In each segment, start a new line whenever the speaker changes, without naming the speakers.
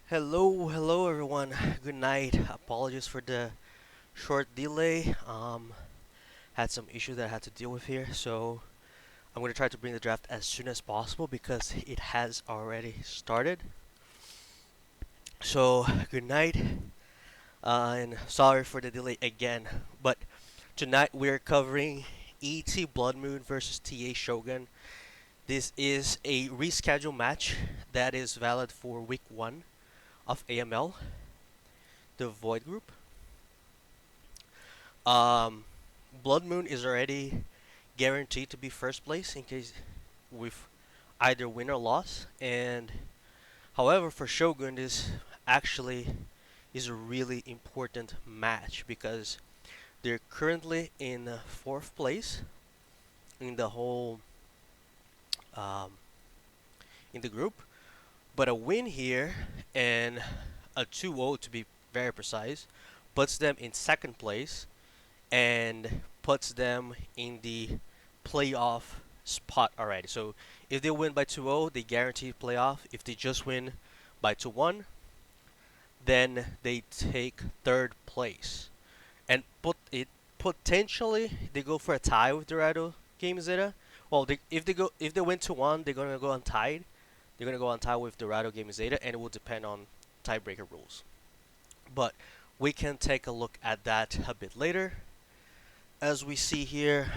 Hello everyone. Good night. Apologies for the short delay. Had some issues that I had to deal with here, so I'm gonna try to bring the draft as soon as possible because it has already started. So good night, and sorry for the delay again. But tonight we're covering ET Blood Moon versus TA Shogun. This is a rescheduled match that is valid for week one of AML, the Void Group. Um, Blood Moon is already guaranteed to be first place in case with either win or loss. And however, for Shogun, this actually is a really important match because they're currently in fourth place in the whole um, in the group. But a win here and a 2-0 to be very precise puts them in second place and puts them in the playoff spot already. So if they win by 2-0, they guarantee playoff. If they just win by 2-1, then they take third place. And potentially they go for a tie with Dorado Game Zeta. Well, if they win 2-1, they're gonna go untied. They're gonna go untied with Dorado Game Zeta, and it will depend on tiebreaker rules. But we can take a look at that a bit later. As we see here,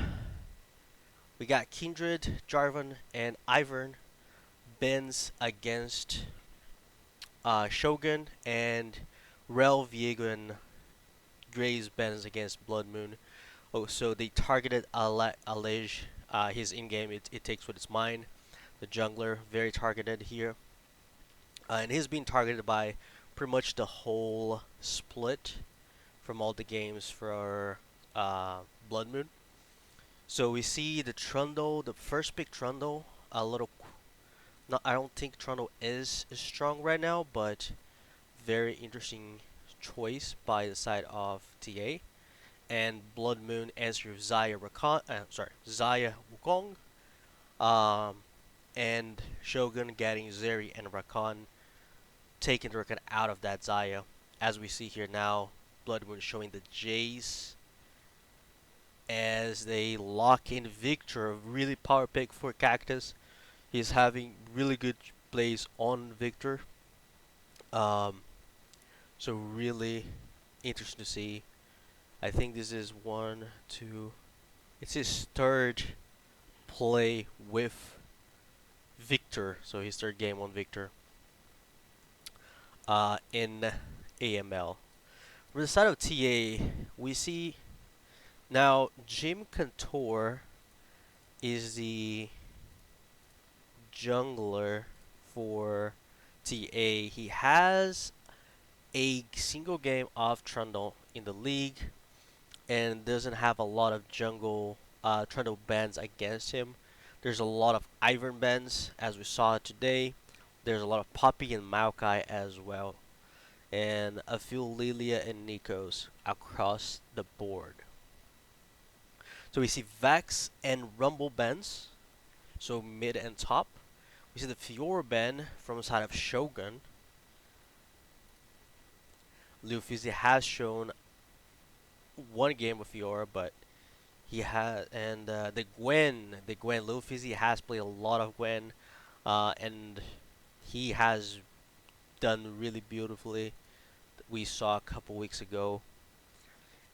we got Kindred, Jarvan, and Ivern Benz against Shogun, and Rel Viego and Gray's Benz against Blood Moon. Oh, so they targeted Alej. His in-game, it takes what it's mine. The jungler, very targeted here. And he's being targeted by pretty much the whole split from all the games for Blood Moon. So we see the Trundle, the first pick Trundle, a little. Not, I don't think Trundle is strong right now, but very interesting choice by the side of TA. And Blood Moon answers Zaya Wukong, um, and Shogun getting Zeri and Rakan, taking Rakan out of that Zaya. As we see here now, Blood Moon showing the Jace as they lock in Victor, a really power pick for Cactus. He's having really good plays on Victor. Um, so really interesting to see. I think this is one, two. It's his third play with Victor, so his third game on Victor in AML. For the side of TA, we see now Jim Cantor is the jungler for TA. He has a single game of Trundle in the league and doesn't have a lot of jungle Trundle bans against him. There's a lot of Ivern bans as we saw today. There's a lot of Poppy and Maokai as well. And a few Lilia and Nikos across the board. So we see Vex and Rumble bans, so mid and top. We see the Fiora ban from the side of Shogun. Luffy has shown one game with Fiora, but he has the Gwen Luffy has played a lot of Gwen, and he has done really beautifully. We saw a couple weeks ago,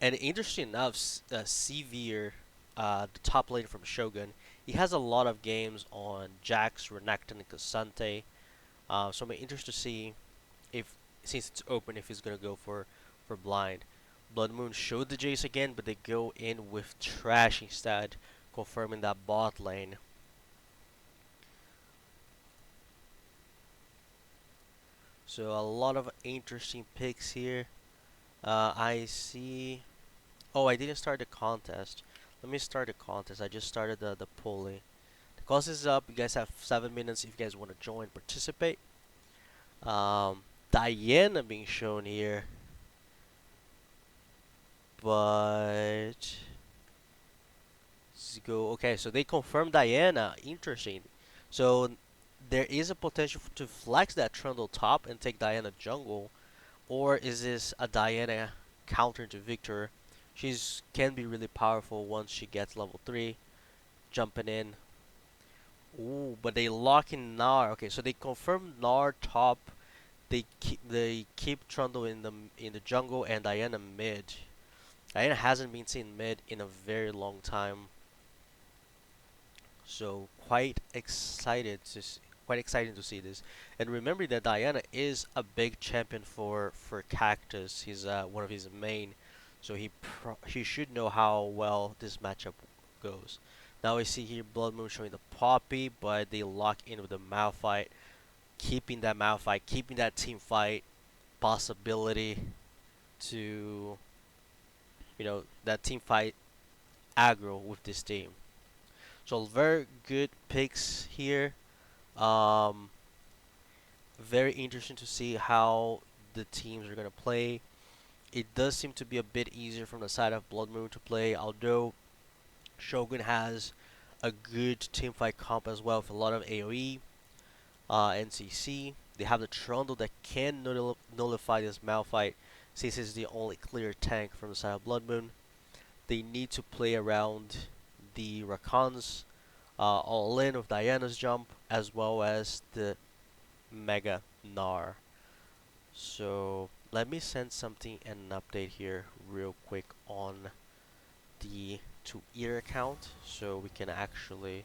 and interesting enough, Sevier, the top lane from Shogun, he has a lot of games on Jax, Renekton, and Cassante. So I'm interested to see if, since it's open, if he's gonna go for blind. Blood Moon showed the Jace again, but they go in with Trash instead, confirming that bot lane. So a lot of interesting picks here. I see. Oh, I didn't start the contest. Let me start the contest. I just started the polling. The contest is up. You guys have 7 minutes if you guys want to join, participate. Diana being shown here, but let's go. Okay, so they confirmed Diana. Interesting. So there is a potential to flex that Trundle top and take Diana jungle, or is this a Diana counter to Victor? She's can be really powerful once she gets level 3, jumping in. Ooh, but they lock in Gnar. Okay, so they confirm Gnar top. They keep Trundle in the jungle and Diana mid. Diana hasn't been seen mid in a very long time, so quite exciting to see this. And remember that Diana is a big champion for Cactus. He's one of his main, so he should know how well this matchup goes. Now we see here Blood Moon showing the Poppy, but they lock in with the Malphite, keeping that team fight possibility to that team fight aggro with this team. So very good picks here. Um, Very interesting to see how the teams are gonna play. It does seem to be a bit easier from the side of Blood Moon to play, although Shogun has a good team fight comp as well with a lot of AoE, NCC. They have the Trundle that can nullify this Malphite since it's the only clear tank from the side of Blood Moon. They need to play around the Rakans, all in with Diana's jump, as well as the Mega Gnar. So let me send something and an update here real quick on the to ear account so we can actually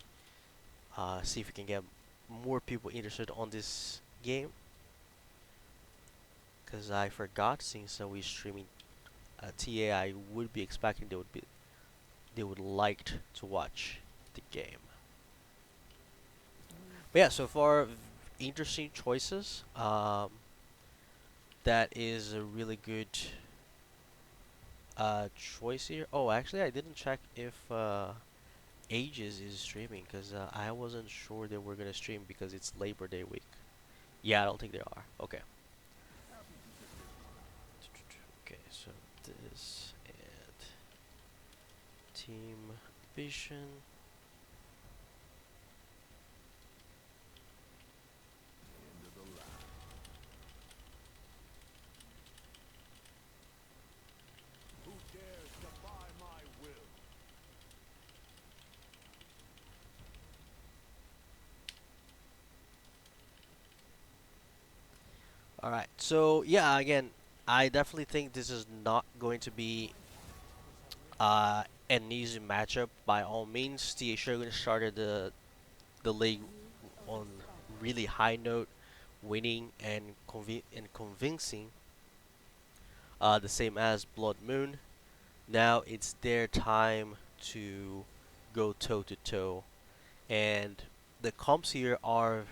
see if we can get more people interested on this game, because I forgot since we're streaming TA. I would be expecting they would like to watch the game. But yeah, so far interesting choices. That is a really good choice here. Oh, actually, I didn't check if Aegis is streaming because I wasn't sure they were gonna stream because it's Labor Day week. Yeah, I don't think they are. Okay. Okay, so this and Team Vision. All right. So yeah, again, I definitely think this is not going to be an easy matchup by all means. The Shogun started the league on really high note, winning and convincing. The same as Blood Moon. Now it's their time to go toe to toe, and the comps here are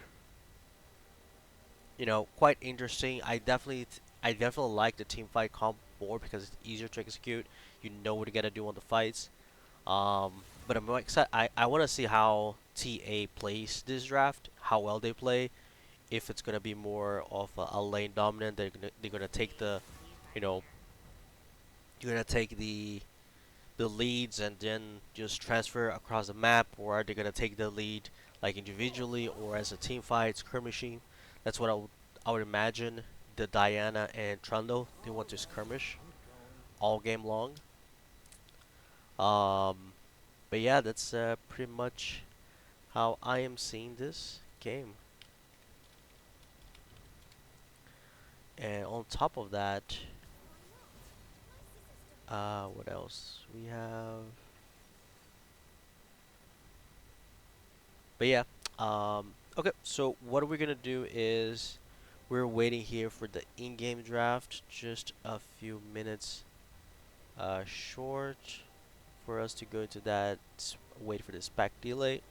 quite interesting. I definitely like the team fight comp more because it's easier to execute. You know what you gotta do on the fights. But I'm more excited. I want to see how TA plays this draft, how well they play. If it's gonna be more of a lane dominant, they're gonna take you know, you're gonna take the leads and then just transfer across the map, or are they gonna take the lead like individually or as a team fight skirmishing? That's what I would imagine. The Diana and Trundle, they want to skirmish all game long. Um, but yeah, that's pretty much how I am seeing this game. And on top of that, what else we have? But yeah, okay. So what we're gonna do is we're waiting here for the in-game draft, just a few minutes short for us to go into that. Wait for the spec delay.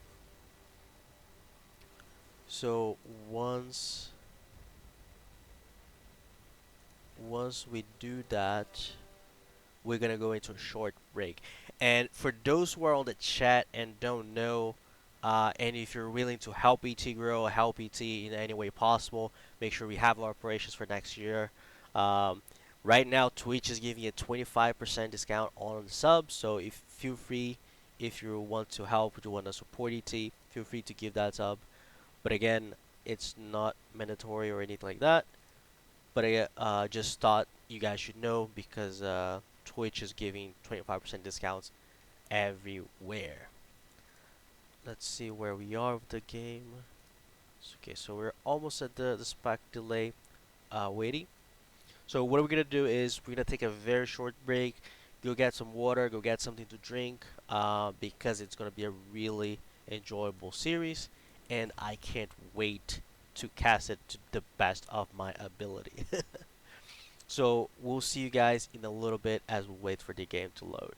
So once we do that, we're gonna go into a short break. And for those who are on the chat and don't know, and if you're willing to help ET grow, help ET in any way possible, make sure we have our operations for next year. Um, right now, Twitch is giving a 25% discount on the subs, so if feel free if you want to help, if you want to support ET, feel free to give that sub. But again, it's not mandatory or anything like that. But I just thought you guys should know because Twitch is giving 25% discounts everywhere. Let's see where we are with the game. Okay, so we're almost at the spec delay waiting. So what we're gonna do is we're gonna take a very short break, go get some water, go get something to drink, because it's gonna be a really enjoyable series, and I can't wait to cast it to the best of my ability. So we'll see you guys in a little bit as we wait for the game to load.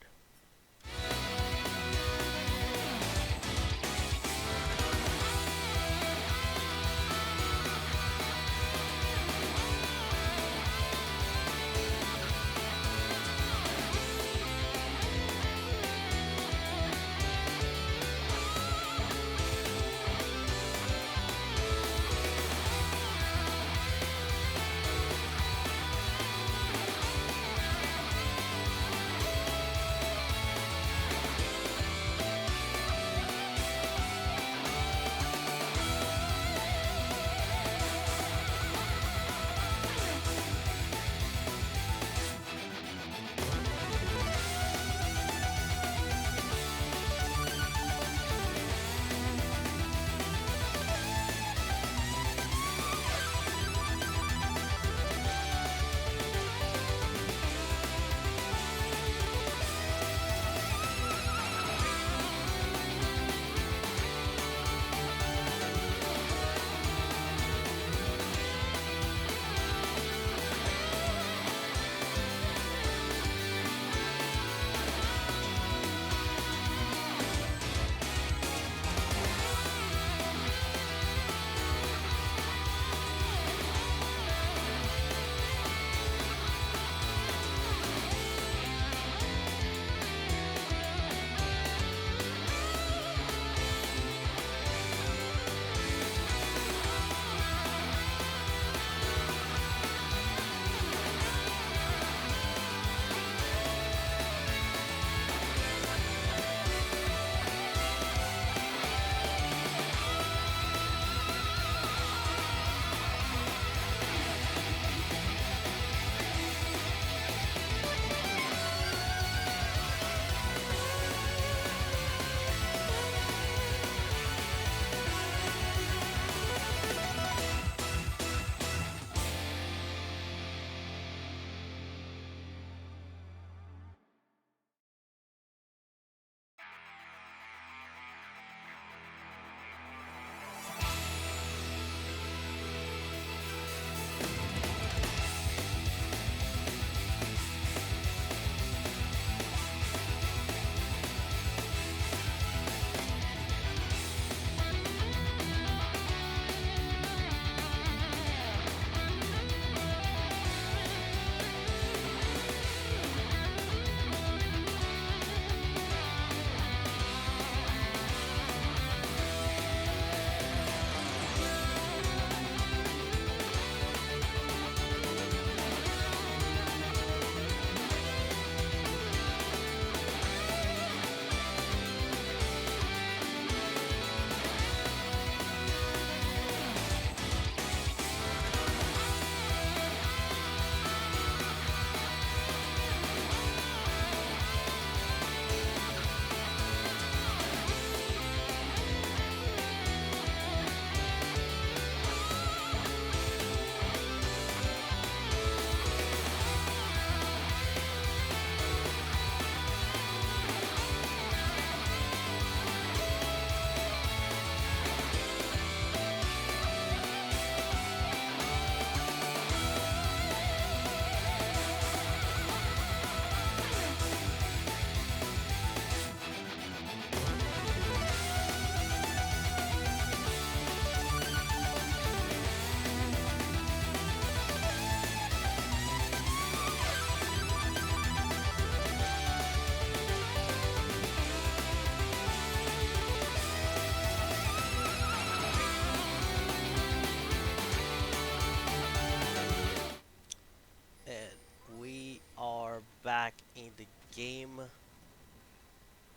And we are back in the game.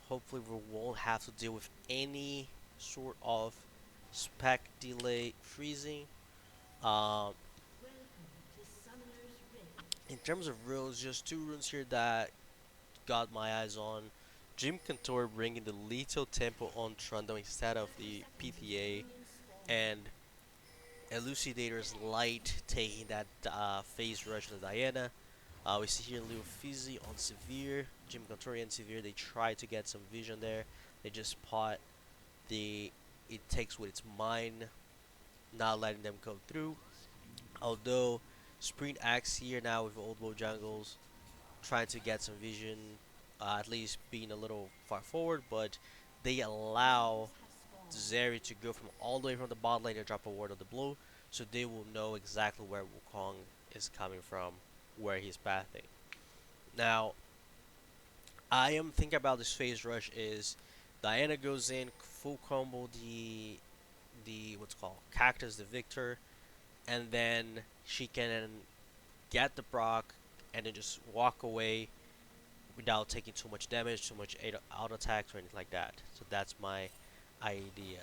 Hopefully we won't have to deal with any sort of spec delay freezing. Um, in terms of runes, just two runes here that got my eyes on. Jim Cantor bringing the lethal tempo on Trundle instead of the PTA, and Elucidator's Light taking that phase rush to Diana. We see here Leo Fizzy on Severe, Jim Cantori and Severe. They try to get some vision there. They just pot the it takes with its mind, not letting them come through. Although Sprint Axe here now with Old Bow Jungles trying to get some vision, at least being a little far forward, but they allow Zeri to go from all the way from the bot lane and drop a ward on the blue, so they will know exactly where Wukong is coming from, where he's pathing. Now, I am thinking about this phase rush is Diana goes in full combo the what's called Cactus the Victor, and then she can get the proc and then just walk away without taking too much damage, too much auto attacks or anything like that. So that's my idea.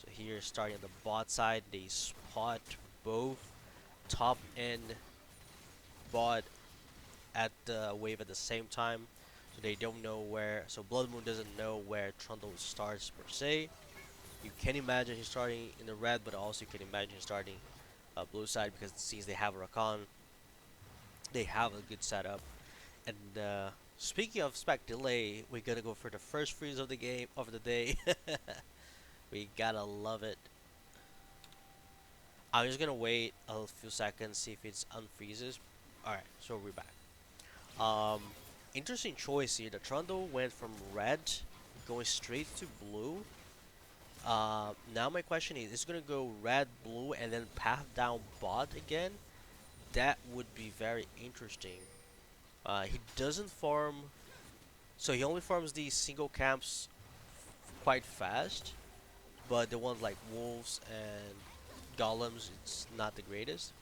So here, starting on the bot side, they spot both top and bot at the wave at the same time. So they don't know where. So Blood Moon doesn't know where Trundle starts per se. You can imagine he's starting in the red, but also you can imagine he's starting blue side because since they have Rakan, they have a good setup. And speaking of spec delay, we're gonna go for the first freeze of the game of the day. We gotta love it. I'm just gonna wait a few seconds, see if it's unfreezes. Alright, so we're back. Um, interesting choice here. The Trundle went from red, going straight to blue. Now my question is it gonna go red, blue, and then path down bot again? That would be very interesting. He doesn't farm, so he only farms these single camps quite fast, but the ones like wolves and golems, it's not the greatest.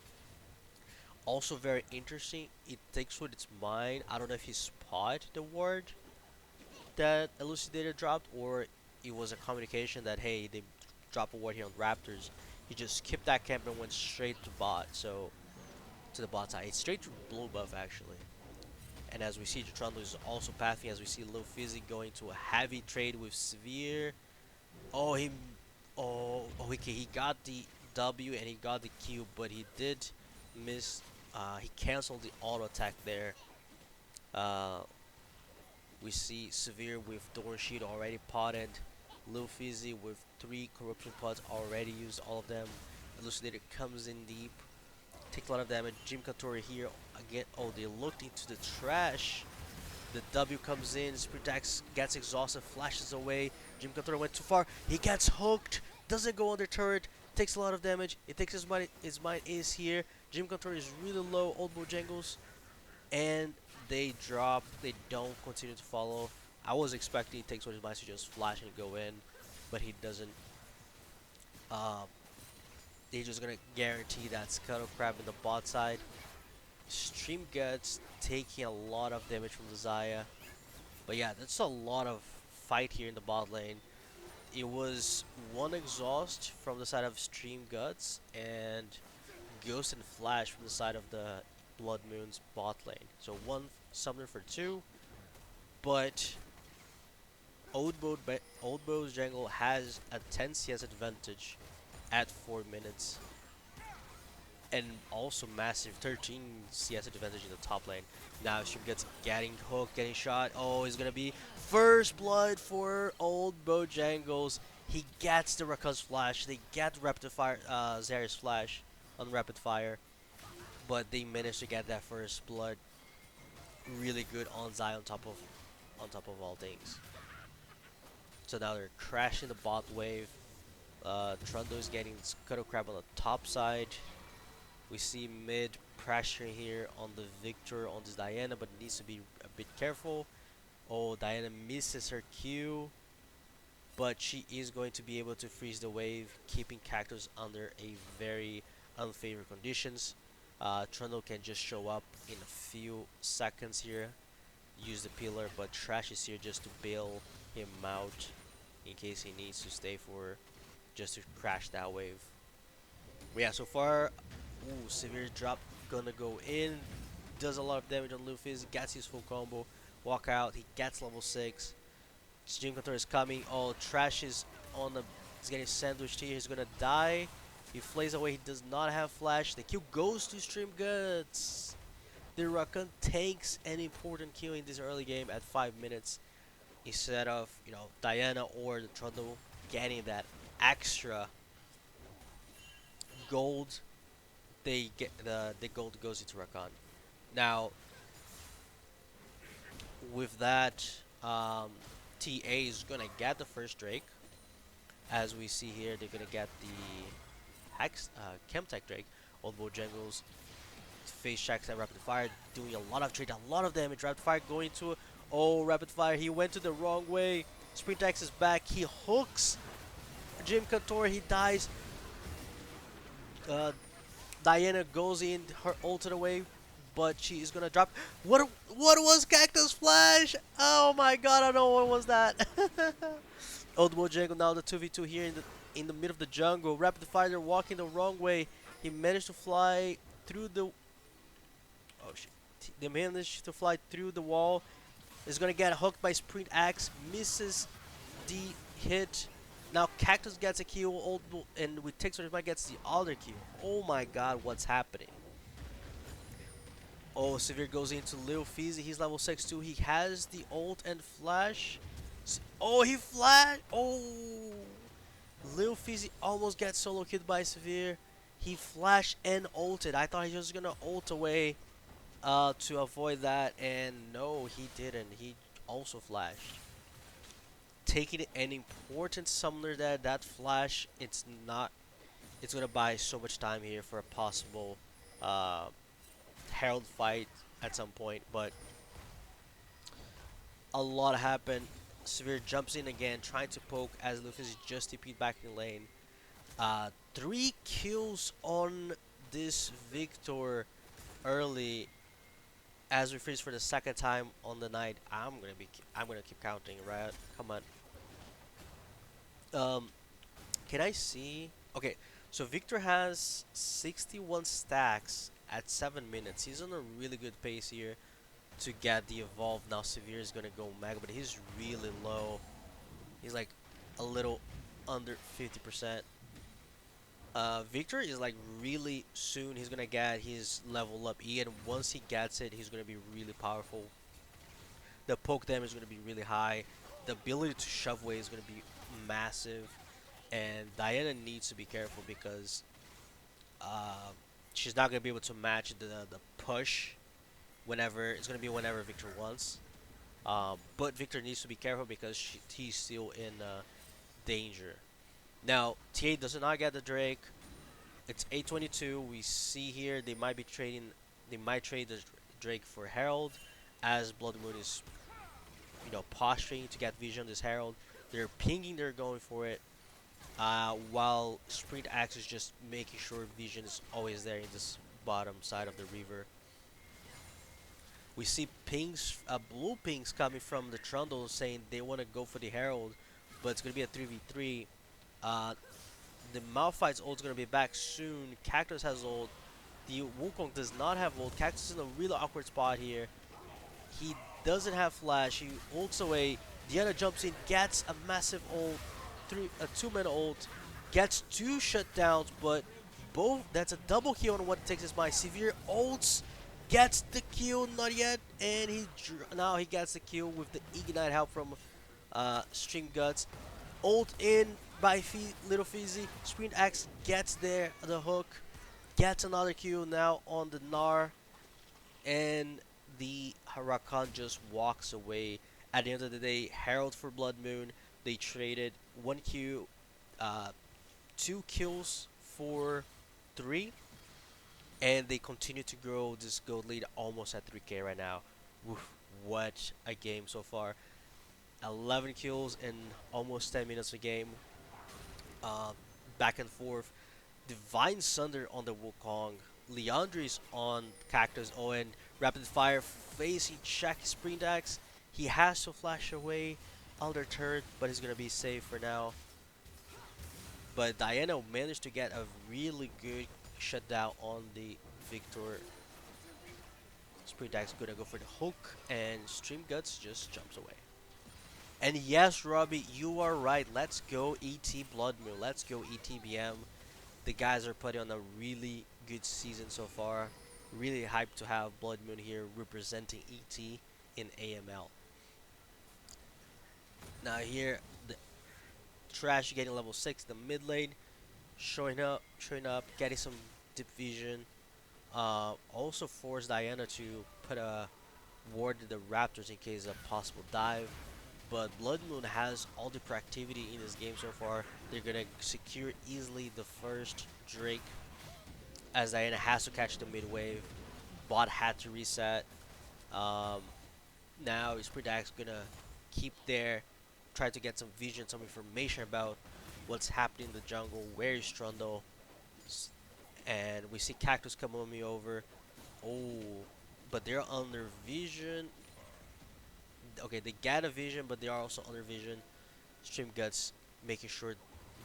Also very interesting, it takes with its mind. I don't know if he spot the word that Elucidator dropped, or it was a communication that hey, they drop a ward here on Raptors. He just skipped that camp and went straight to bot, so to the bot side. It's straight to blue buff actually. And as we see, Trundle is also pathing. As we see, Lil Fizzy going to a heavy trade with Severe. Oh, okay, he got the W and he got the Q, but he did miss. He canceled the auto attack there. Uh, we see Severe with Thorn Sheet already potted. Lil Fizzy with 3 corruption pods already used, all of them. Elucidator comes in deep, takes a lot of damage. Jim Katori here again. Oh, they looked into the trash. The W comes in, Spritax gets exhausted, flashes away. Jim Katori went too far. He gets hooked, doesn't go under turret, takes a lot of damage. It takes his mind. His mind is here. Jim Katori is really low. Old Bojangles, and they drop. They don't continue to follow. I was expecting it takes what his mind to just flash and go in, but he doesn't. Uh, they're just gonna guarantee that Scuttle Crab in the bot side. Stream Guts taking a lot of damage from the Zaya. But yeah, that's a lot of fight here in the bot lane. It was one exhaust from the side of Stream Guts and Ghost and Flash from the side of the Blood Moon's bot lane. So one summoner for 2, but Old Bow's jungle has a 10 CS advantage at 4 minutes. And also massive 13 CS advantage in the top lane. Now Stream gets getting hooked, getting shot. Oh, it's gonna be first blood for Old Bojangles. He gets the Rakan's flash. They get rapid fire, Zarya's flash on rapid fire, but they managed to get that first blood really good on Zai on top of all things. So now they're crashing the bot wave. Trundle is getting Scuttle Crab on the top side. We see mid pressure here on the Victor on this Diana, but needs to be a bit careful. Oh, Diana misses her Q, but she is going to be able to freeze the wave, keeping Cactus under a very unfavored conditions. Trundle can just show up in a few seconds here, use the pillar, but Trash is here just to bail him out in case he needs to stay for just to crash that wave. But yeah, so far, ooh, severe drop gonna go in. Does a lot of damage on Luffy. Gets his full combo. Walk out. He gets level 6. Stream control is coming. Oh, Trash is on the. He's getting sandwiched here. He's gonna die. He flays away. He does not have flash. The kill goes to Stream Guts. The Rakan takes an important kill in this early game at 5 minutes instead of Diana or the Trundle getting that extra gold. They get the gold goes into Rakan. Now with that, TA is gonna get the first Drake. As we see here, they're gonna get the Chemtech Drake. Old Bojangles face checks at rapid fire, doing a lot of trade, a lot of damage. Rapid fire going to rapid fire. He went to the wrong way. Sprint X is back. He hooks Jim Couture. He dies. Diana goes in, her ulted away, but she is gonna drop. What was Cactus Flash? Oh my god, I don't know what was that. Old Bojangle now the 2v2 here in the middle of the jungle. Rapid fire walking the wrong way. He managed to fly through the they managed to fly through the wall. Is gonna get hooked by Sprint Axe, misses the hit. Now Cactus gets a kill, and with Tixer gets the other kill. Oh my god, what's happening? Oh, Severe goes into Lil Fizzy. He's level 6 too. He has the ult and flash. Oh, he flash. Oh, Lil Fizzy almost gets solo killed by Severe. He flashed and ulted. I thought he was gonna ult away to avoid that, and no, he didn't. He also flashed. Taking an important summoner there, that flash, it's gonna buy so much time here for a possible Herald fight at some point, but a lot happened. Severe jumps in again, trying to poke as Luffy's just TP'd back in lane. 3 kills on this Victor early. As we freeze for the second time on the night, I'm gonna keep counting, right? Come on. Can I see? Okay, so Victor has 61 stacks at 7 minutes. He's on a really good pace here to get the evolve. Now Severe is gonna go mega, but he's really low. He's like a little under 50%. Victor is like really soon he's gonna get his level up E, and once he gets it, he's gonna be really powerful. The poke damage is gonna be really high. The ability to shove away is gonna be massive, and Diana needs to be careful because she's not gonna be able to match the push whenever whenever Victor wants. But Victor needs to be careful because he's still in danger. Now, TA does not get the Drake. It's 822. We see here they might be trading. They might trade the Drake for Herald, as Blood Moon is, posturing to get vision on this Herald. They're pinging. They're going for it. While Sprint Axe is just making sure vision is always there in this bottom side of the river. We see pings, blue pings coming from the Trundle saying they want to go for the Herald, but it's gonna be a 3v3. The Malphite's ult is going to be back soon. Cactus has ult. The Wukong does not have ult. Cactus is in a really awkward spot here. He doesn't have flash. He ults away. Diana jumps in, gets a massive ult. A 2-man ult. Gets 2 shutdowns, but that's a double kill on what takes his mind. Severe ults. Gets the kill, not yet. And now he gets the kill with the Ignite help from Stream Guts. Ult in by Little Fizzy. Sprint Axe gets there, the hook, gets another kill now on the Gnar, and the Rakan just walks away. At the end of the day, Herald for Blood Moon. They traded 1 kill, 2 kills for 3, and they continue to grow this gold lead almost at 3k right now. Oof, what a game so far. 11 kills in almost 10 minutes a game. Back and forth. Divine Sunder on the Wukong. Leandri's on Cactus. Oh, and Rapid Fire facing check Sprint Axe. He has to flash away on their turret, but he's going to be safe for now. But Diana managed to get a really good shutdown on the Victor. Spirit Axe gonna go for the hook, and Stream Guts just jumps away. And yes, Robbie, you are right. Let's go ET Blood Moon. Let's go ETBM. The guys are putting on a really good season so far. Really hyped to have Blood Moon here representing ET in AML. Now here, the Trash getting level 6, the mid lane, showing up, getting some deep vision. Also forced Diana to put a ward to the Raptors in case of possible dive. But Blood Moon has all the proactivity in this game so far. They're gonna secure easily the first Drake, as Diana has to catch the mid wave. Bot had to reset. Um, Now Sprintax gonna keep there, try to get some vision, some information about what's happening in the jungle, where is Trundle, and we see Cactus come on me over. Oh, but they're under vision. Okay, they get a vision, but they are also under vision. Stream Guts making sure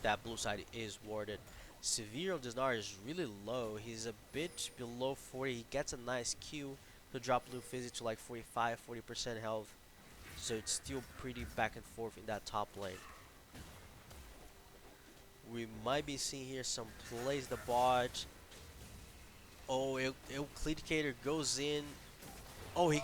that blue side is warded. Severe on Dinar is really low. He's a bit below 40. He gets a nice Q to drop blue Fizzy to like 45-40% health. So it's still pretty back and forth in that top lane. We might be seeing here some plays the bot. Oh, Euclidicator goes in. Oh, we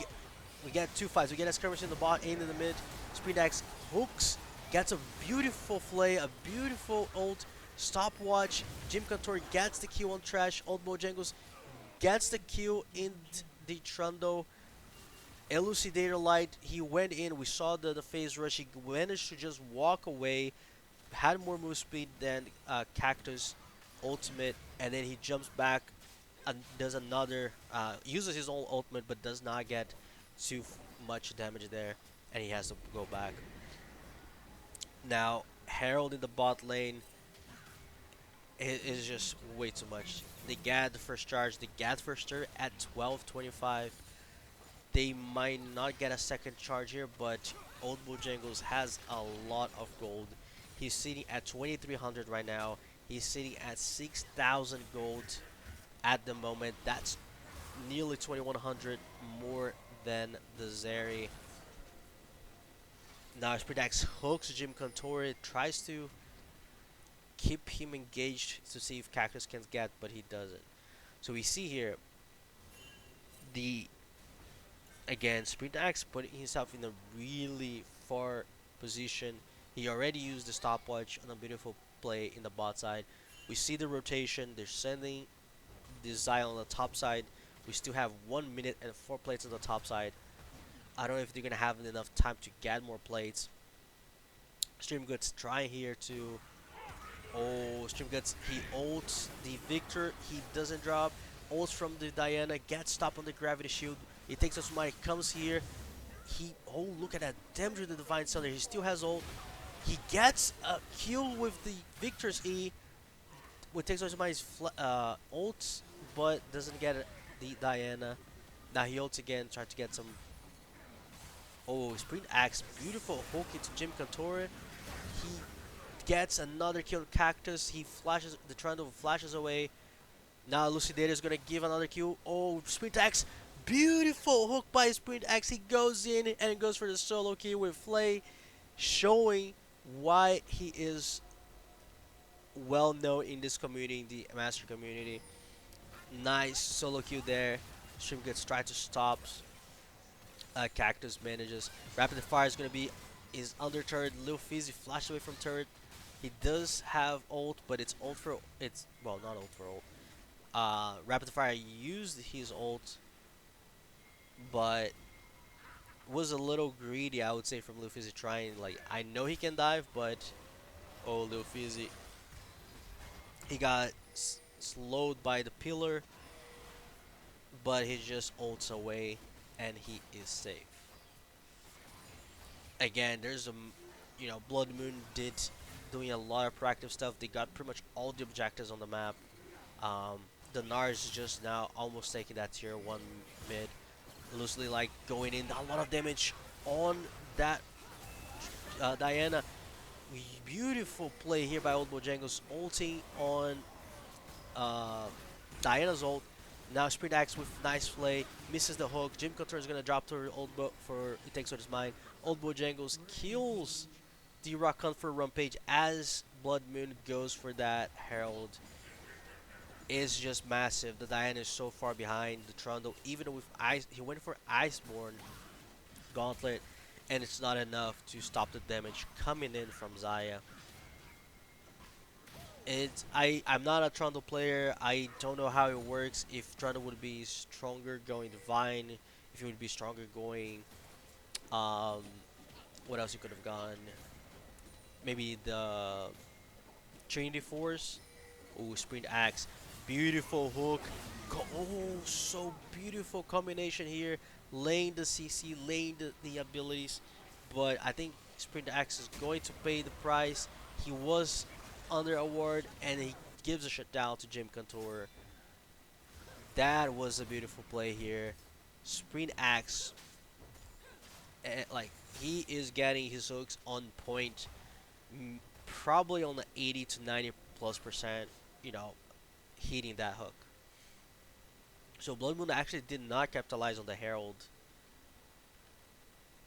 get two fights. We get a skirmish in the bot and in the mid. Speedax hooks, gets a beautiful play, a beautiful ult. Stopwatch. Jim Cantor gets the kill on Trash. Old Bojangles gets the kill in the Trundle. Elucidator Light, he went in. We saw the phase rush. He managed to just walk away. Had more move speed than Cactus ultimate, and then he jumps back and does another, uses his own ultimate, but does not get too much damage there, and he has to go back. Now Herald in the bot lane is just way too much. They get the first charge, they get first turret at 12:25. They might not get a second charge here, but Old Bojangles has a lot of gold. He's sitting at 2,300 right now. He's sitting at 6,000 gold at the moment. That's nearly 2,100 more than the Zeri. Now Spredax hooks Jim Contori, tries to keep him engaged to see if Cactus can get, but he doesn't. So we see here the again Spredax putting himself in a really far position. He already used the stopwatch on a beautiful play in the bot side. We see the rotation. They're sending the Zion on the top side. We still have 1 minute and 4 plates on the top side. I don't know if they're gonna have enough time to get more plates. Streamguts trying here to. Oh, Streamguts, he ults the Victor. He doesn't drop. Ults from the Diana. Gets stopped on the gravity shield. He takes us money. Comes here. Oh, look at that damage with the Divine Thunder. He still has ult. He gets a kill with the Victor's E. What takes us money's ults, but doesn't get the Diana. Now he ults again, trying to get some. Oh, Sprint Axe, beautiful hook into Jim Cantora. He gets another kill on Cactus. He flashes, the Trundle flashes away. Now Lucidator is gonna give another kill. Oh, Sprint Axe, beautiful hook by Sprint Axe. He goes in and goes for the solo kill with Flay, showing why he is well known in this community, in the Master community. Nice solo kill there. Stream gets tried to stop. Cactus manages. Rapid Fire is going to be is under turret. Lil Fizzy flashed away from turret. He does have ult, but it's ult for well, not ult for ult. Rapid Fire used his ult, but was a little greedy, I would say, from Lil Fizzy trying. Like, I know he can dive, but oh, Lil Fizzy, he got slowed by the pillar, but he just ults away, and he is safe. Again, there's Blood Moon doing a lot of proactive stuff. They got pretty much all the objectives on the map. The Nars is just now almost taking that tier 1 mid. Loosely going in, a lot of damage on that Diana. Beautiful play here by Old Bojangles, ulting on uh, Diana's ult. Now Sprint Axe with nice play, misses the hook. Jim Couture is gonna drop to her Old Bo for it takes what his mind. Old Bojangles kills the Rakan for Rampage as Blood Moon goes for that Herald. Is just massive. The Diana is so far behind the Trundle, even with Ice. He went for Iceborne Gauntlet, and it's not enough to stop the damage coming in from Xayah. I'm not a Trundle player. I don't know how it works. If Trundle would be stronger going Divine, if it would be stronger going um what else you could have gone? Maybe the Trinity Force. Oh, Sprint Axe. Beautiful hook. Oh, so beautiful combination here. Laying the CC, laying the abilities. But I think Sprint Axe is going to pay the price. He was under award and he gives a shutdown to Jim Contour. That was a beautiful play here. Sprint Axe, like, he is getting his hooks on point. Probably on the 80 to 90 plus percent, you know, hitting that hook. So Blood Moon actually did not capitalize on the Herald.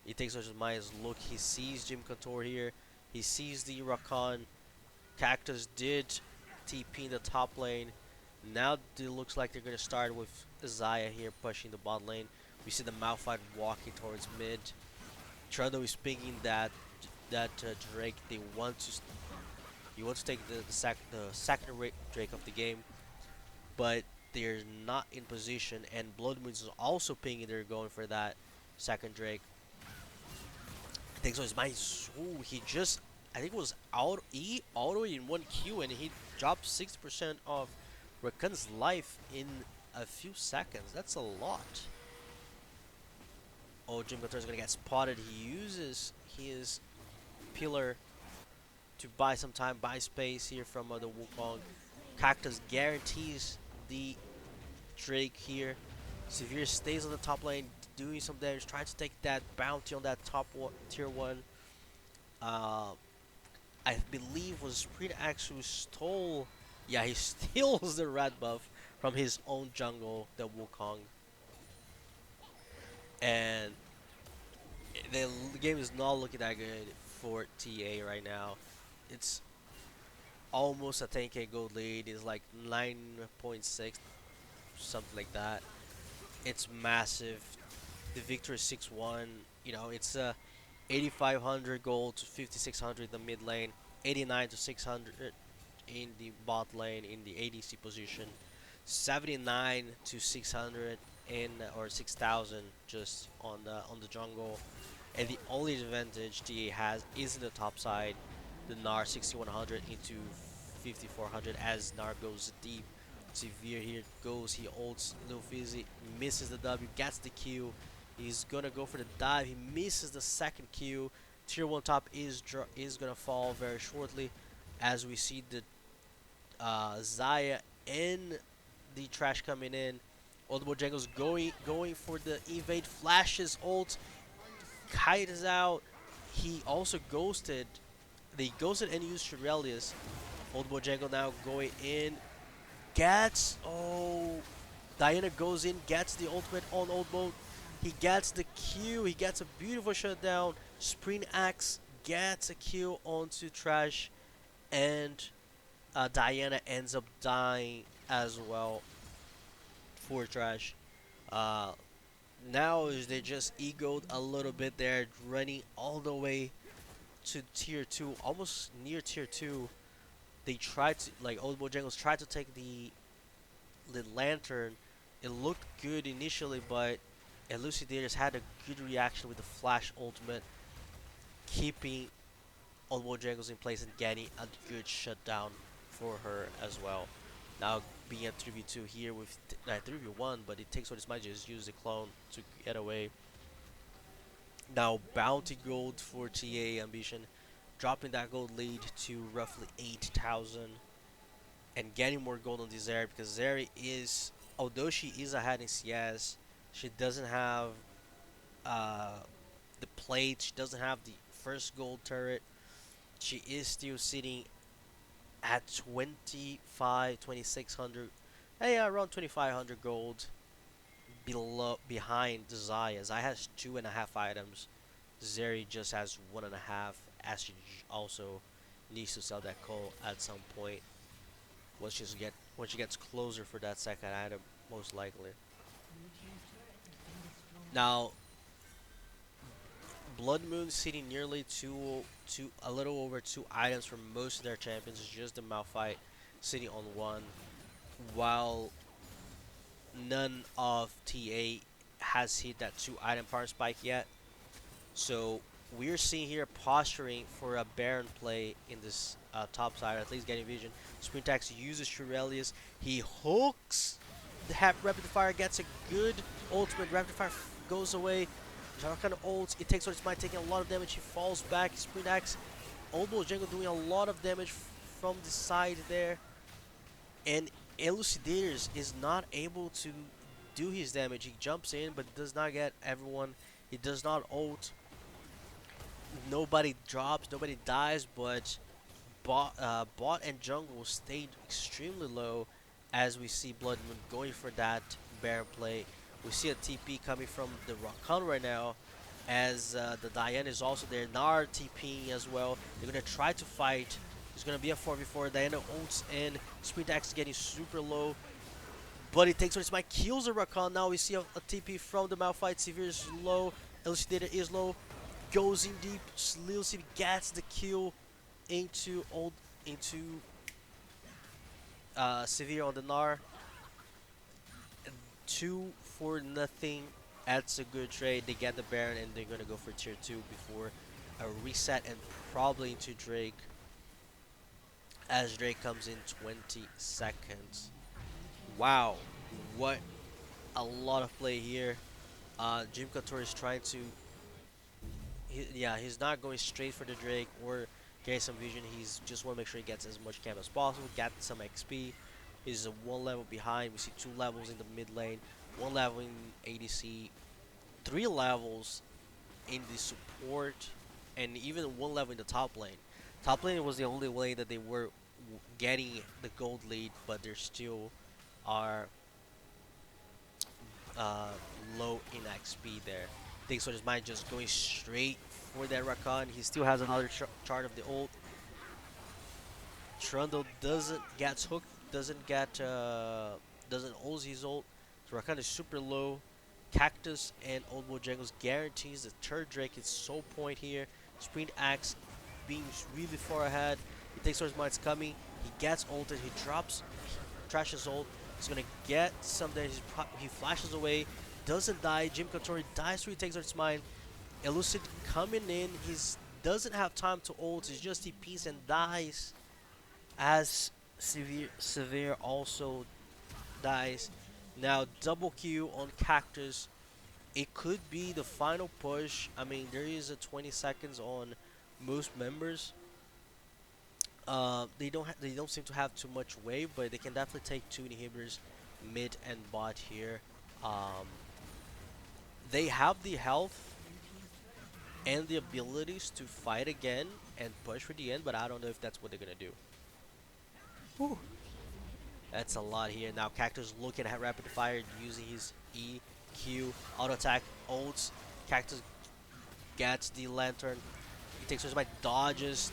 He takes such as Maya's look. He sees Jim Couture here. He sees the Rakan. Cactus did TP in the top lane. Now it looks like they're going to start with Xayah here pushing the bot lane. We see the Malphite walking towards mid. Trundle is pinging that Drake. They want to he wants to take the second Drake of the game, but they're not in position. And Blood Moon is also pinging. They're going for that second Drake. I think so. His mind. Ooh, he just I think it was out auto in one Q, and he dropped 60% of Rakan's life in a few seconds. That's a lot. Oh, Jim Couture is gonna get spotted. He uses his pillar to buy some time, buy space here from the Wukong. Cactus guarantees the Drake here. Severe stays on the top lane, doing some damage, trying to take that bounty on that tier 1. Uh, I believe was Sprint Axe who stole. Yeah, he steals the red buff from his own jungle, the Wukong. And the game is not looking that good for TA right now. It's almost a 10k gold lead. It's like 9.6, something like that. It's massive. The victory is 6-1. You know, it's 8,500 gold to 5,600 in the mid lane, 89 to 600 in the bot lane in the ADC position, 79 to 600 in or 6,000 just on the jungle, and the only advantage TA has is in the top side. The Gnar 6100 into 5400 as Gnar goes deep. Severe here goes, he ults Lil Fizzy, misses the W, gets the Q. He's gonna go for the dive. He misses the second Q. Tier 1 top is gonna fall very shortly, as we see the Xayah and the trash coming in. Old Bojangles going for the evade, flashes ult. Kite is out. He also ghosted. They ghosted and used Shurelius. Old Bojangle now going in. Gets Diana goes in, gets the ultimate on Old Bo. He gets the Q. He gets a beautiful shutdown. Sprint Axe gets a Q onto Trash, and Diana ends up dying as well for Trash. Uh, Now they just egoed a little bit there, running all the way to tier 2, almost near tier 2. They tried to, like, Old Bojangles tried to take the lantern. It looked good initially, but Elucidators had a good reaction with the flash ultimate, keeping Old Bojangles in place and getting a good shutdown for her as well. Now being a 3v2 here with 3v1, but it takes what his might just use the clone to get away. Now bounty gold for TA Ambition, dropping that gold lead to roughly 8,000 and getting more gold on the Zeri, because Zeri is, although she is ahead in CS, she doesn't have uh, the plate, she doesn't have the first gold turret, She is still sitting at 2600. Hey, yeah, around 2500 gold behind Zaya. Zaya has 2.5 items. Zeri just has 1.5, as she also needs to sell that coal at some point when she gets closer for that second item, most likely. Now, Blood Moon sitting nearly a little over 2 items for most of their champions. It's just the Malphite sitting on one, while none of TA has hit that 2 item power spike yet. So we're seeing here posturing for a Baron play in this top side, or at least getting vision. Sprintax uses Shurelius. He hooks the Rapid Fire, gets a good ultimate. Rapid Fire goes away. Kind of ults. It takes on its might, taking a lot of damage. He falls back. Sprintax, Old Bull Jango doing a lot of damage from the side there. And Elucidators is not able to do his damage. He jumps in, but does not get everyone. He does not ult. Nobody drops, nobody dies, but bot and jungle stayed extremely low as we see Blood Moon going for that Baron play. We see a TP coming from the Rakan right now as the Diana is also there. Nar TPing as well. They're going to try to fight. There's going to be a 4v4. Diana ults in. Sprintax is getting super low. But he takes on his mic, kills the Rakan. Now we see a TP from the Malphite. Severe is low. Elucidator is low. Goes in deep. Lil Civ gets the kill into Severe on the Gnar. 2 for nothing. That's a good trade. They get the Baron and they're gonna go for tier 2 before a reset and probably into Drake as Drake comes in 20 seconds. Wow, what a lot of play here. Jim Couture is trying to yeah, he's not going straight for the Drake or getting some vision. He's just want to make sure he gets as much camp as possible, get some XP. He's one level behind. We see 2 levels in the mid lane, 1 level in ADC, 3 levels in the support, and even 1 level in the top lane. Top lane was the only lane that they were getting the gold lead, but they still are uh, low in XP there. I think so. His mind just going straight for that Rakan. He still has another chart of the ult. Trundle doesn't get hooked, doesn't ult his ult. So Rakan is super low. Cactus and Old Bojangles guarantees the third Drake is soul point here. Sprint Axe being really far ahead. He takes towards mind's coming. He gets ulted. He drops, trashes ult. He's gonna get some damage. He flashes away. Doesn't die. Jim Couture dies through. He takes towards mine. Elucid coming in. He doesn't have time to ult. He's just TPs and dies. As Severe also dies. Now double Q on Cactus. It could be the final push. I mean, there is a 20 seconds on most members. They don't seem to have too much wave, but they can definitely take 2 inhibitors, mid and bot here. Um, they have the health and the abilities to fight again and push for the end, but I don't know if that's what they're gonna do. Whew. That's a lot here. Now Cactus looking at rapid fire using his E, Q, auto attack, ults. Cactus gets the lantern. He takes his by dodges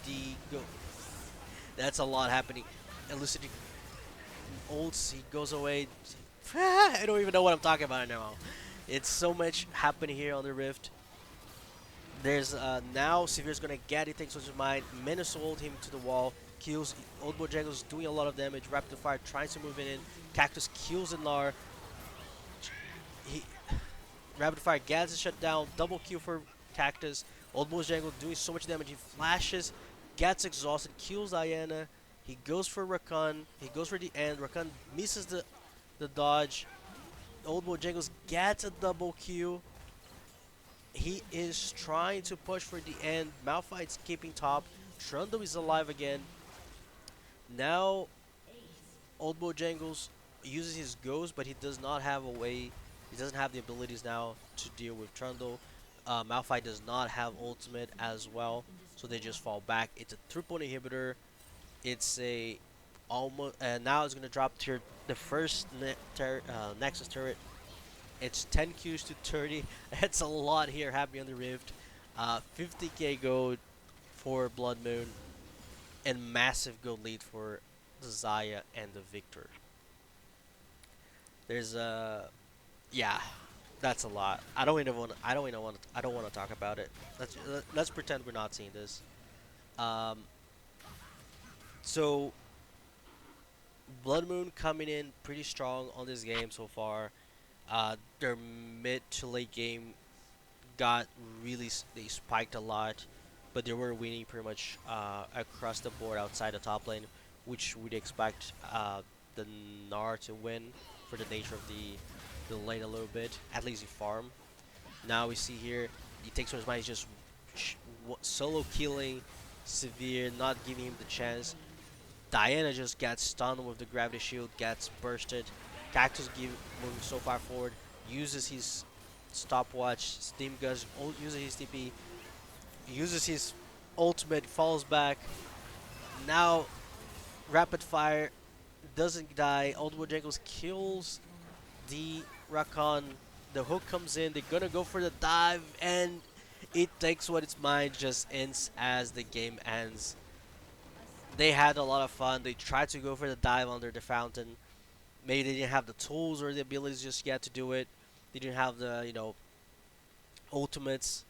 the go. That's a lot happening. Elucidate ults. He goes away. I don't even know what I'm talking about now. It's so much happening here on the Rift. There's now Severe's gonna get it. Takes his mind. Menace ult him to the wall. Kills Old Bojangles doing a lot of damage. Rapid Fire tries to move it in. Cactus kills the Gnar. He Rapid Fire gets it shut down. Double kill for Cactus. Old Bojangle doing so much damage. He flashes, gets exhausted, kills Diana. He goes for Rakan. He goes for the end. Rakan misses the dodge. Old Bojangles gets a double kill. He is trying to push for the end. Malphite's keeping top. Trundle is alive again. Now, Old Bojangles uses his ghost, but he does not have a way. He doesn't have the abilities now to deal with Trundle. Malphite does not have ultimate as well, so they just fall back. It's a triple inhibitor. It's a almost now it's gonna drop to the first Nexus turret. It's 10 Qs to 30. That's a lot here happening on the Rift. 50k gold for Blood Moon and massive gold lead for the Zaya and the Victor. There's a yeah, that's a lot. I don't even want. I don't even want. I don't want to talk about it. Let's pretend we're not seeing this. Um, so Blood Moon coming in pretty strong on this game so far. Their mid to late game got really they spiked a lot, but they were winning pretty much across the board outside the top lane, which we'd expect the Gnar to win for the nature of the lane a little bit. At least he farm. Now we see here he takes from his mind. He's just solo killing Severe, not giving him the chance. Diana just gets stunned with the gravity shield, gets bursted. Cactus moving so far forward, uses his stopwatch, Steam Guns, uses his TP, uses his ultimate, falls back. Now, rapid fire, doesn't die. Old Jangles kills the Rakan. The hook comes in, they're gonna go for the dive, and it takes what it's mine, just ends as the game ends. They had a lot of fun. They tried to go for the dive under the fountain. Maybe they didn't have the tools or the abilities just yet to do it. They didn't have the, ultimates.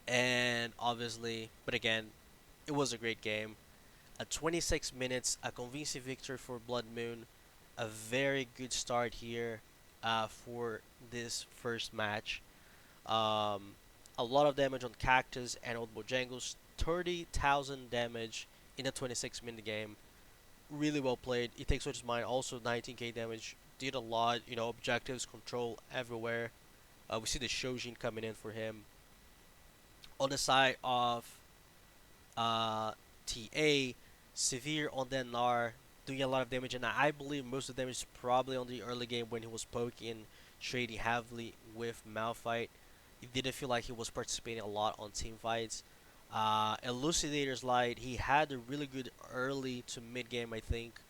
And obviously, but again, it was a great game. 26 minutes, a convincing victory for Blood Moon. A very good start here for this first match. A lot of damage on Cactus and Old Bojangles. 30,000 damage in a 26-minute game. Really well played. It takes which is mine. Also 19k damage. Did a lot. Objectives, control everywhere. We see the Shogun coming in for him. On the side of TA, Severe on the Gnar, doing a lot of damage, and I believe most of the damage is probably on the early game when he was poking, trading heavily with Malphite. It didn't feel like he was participating a lot on team fights. Elucidator's Light, he had a really good early to mid game, I think.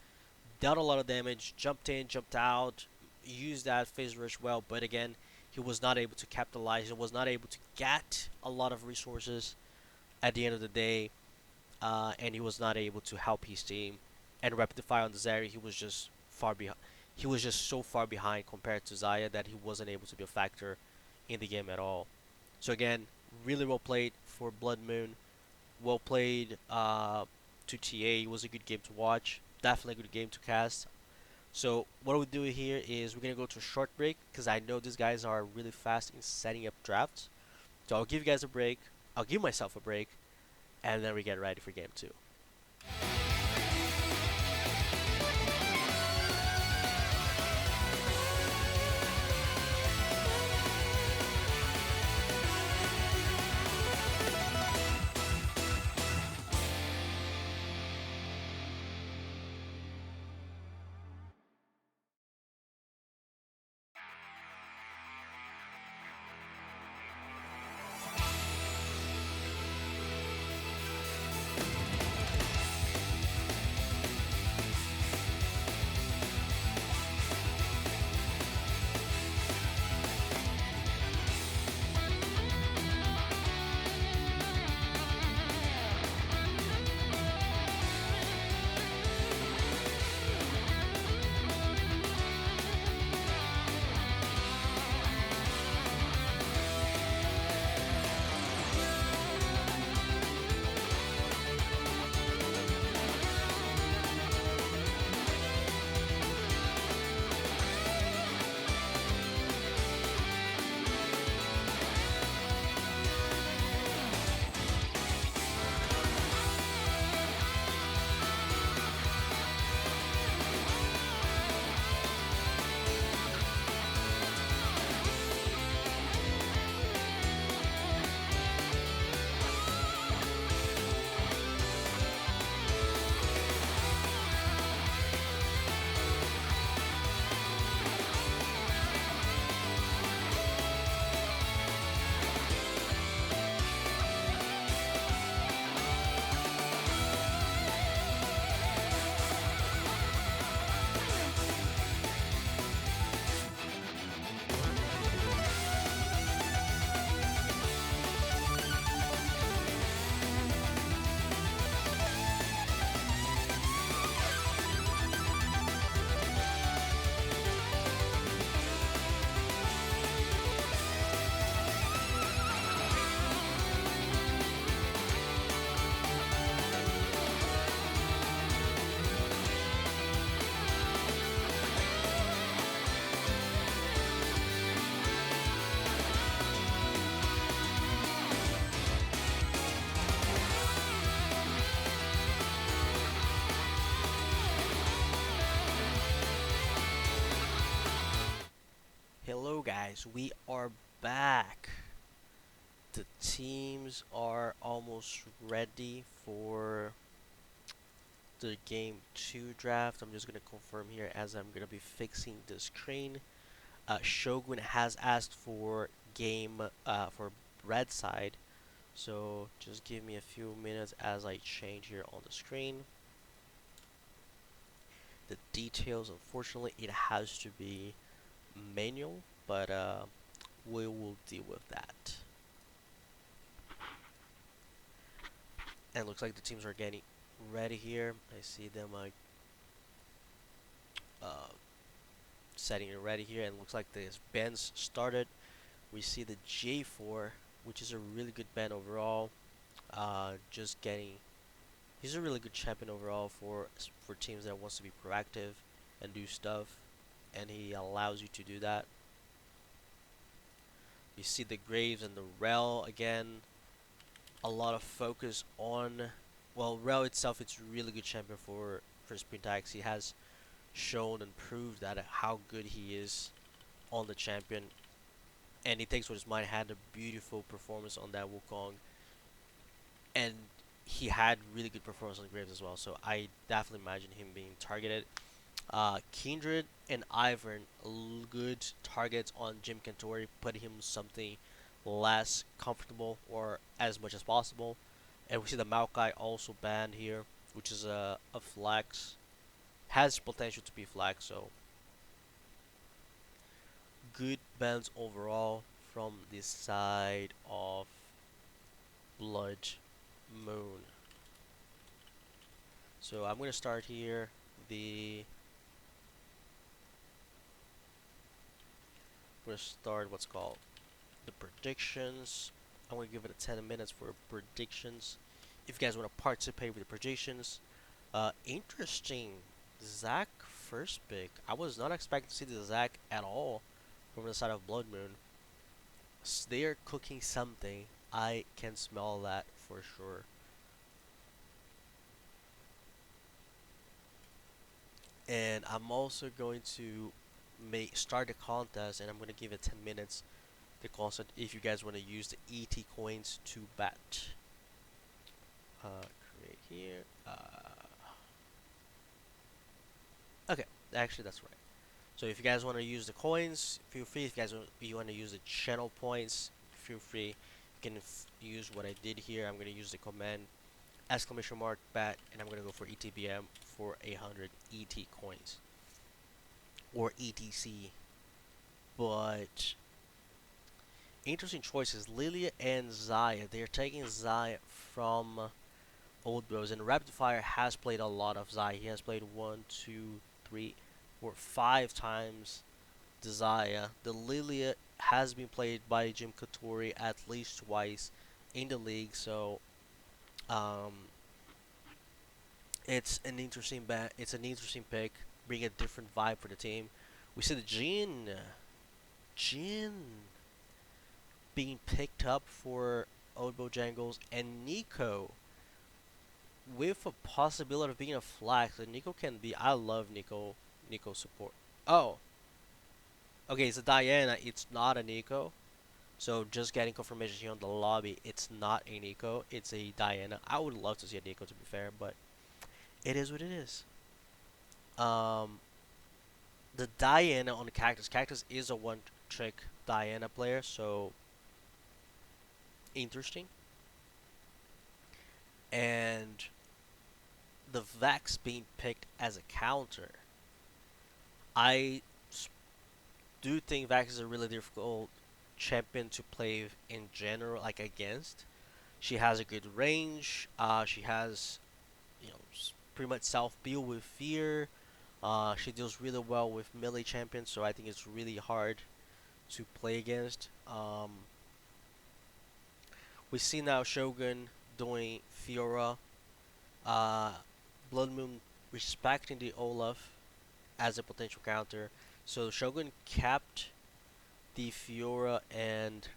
Dealt a lot of damage, jumped in, jumped out, used that phase rush well, but again, he was not able to capitalize. He was not able to get a lot of resources at the end of the day, and he was not able to help his team. And rapid fire on the Zarya, he was just far behind. He was just so far behind compared to Zaya that he wasn't able to be a factor in the game at all. So again, really well played for Blood Moon. Well played to TA. It was a good game to watch. Definitely a good game to cast. So what we'll do here is we're going to go to a short break because I know these guys are really fast in setting up drafts. So I'll give you guys a break. I'll give myself a break. And then we get ready for game 2. guys, we are back. The teams are almost ready for the game 2 draft. I'm just gonna confirm here as I'm gonna be fixing the screen. Shogun has asked for game for red side, so just give me a few minutes as I change here on the screen. The details, unfortunately, it has to be manual, but we will deal with that. And looks like the teams are getting ready here. I see them uh, setting it ready here, and looks like the bands started. We see the J4, which is a really good band overall. Just getting, he's a really good champion overall for teams that wants to be proactive and do stuff, and he allows you to do that. You see the Graves and the Rel again. A lot of focus on, well, Rel itself. It's a really good champion for Sprintax. He has shown and proved that how good he is on the champion, and he takes what his mind. Had a beautiful performance on that Wukong, and he had really good performance on the Graves as well. So I definitely imagine him being targeted. Kindred and Ivern, good targets on Jim Cantori, put him something less comfortable or as much as possible. And we see the Maokai also banned here, which is a flex. Has potential to be flex, so good bans overall from this side of Blood Moon. So I'm gonna start here. I'm gonna start what's called the predictions. I'm gonna give it a 10 minutes for predictions. If you guys want to participate with the predictions, interesting. Zach first pick. I was not expecting to see the Zach at all from the side of Blood Moon. They're cooking something. I can smell that for sure. And I'm also going to start a contest, and I'm going to give it 10 minutes. The contest, if you guys want to use the ET coins to bet. Create here. Okay, actually that's right. So if you guys want to use the coins, feel free. If you want to use the channel points, feel free. You can use what I did here. I'm going to use the command exclamation mark bet, and I'm going to go for ETBM for 100 ET coins or ETC. But interesting choices, Lilia and Zaya. They're taking Zaya from Old Bros, and Rapid Fire has played a lot of Zaya. He has played 1, 2, 3, 4, 5 times the Zaya. The Lilia has been played by Jim Katori at least twice in the league, so um, it's an interesting pick, bring a different vibe for the team. We see the Jin being picked up for Old Bojangles, and Nico with a possibility of being a flag. And Nico can be. I love Nico support. Oh, okay. It's a Diana. It's not a Nico. So just getting confirmation here on the lobby. It's not a Nico. It's a Diana. I would love to see a Nico, to be fair, but it is what it is. Um, the Diana on the Cactus. Cactus is a one-trick Diana player, so interesting. And the Vex being picked as a counter. I do think Vex is a really difficult champion to play in general, like against. She has a good range. She has, you know, pretty much self build with fear. She deals really well with melee champions, so I think it's really hard to play against. We see now Shogun doing Fiora. Uh, Blood Moon respecting the Olaf as a potential counter. So Shogun kept the Fiora and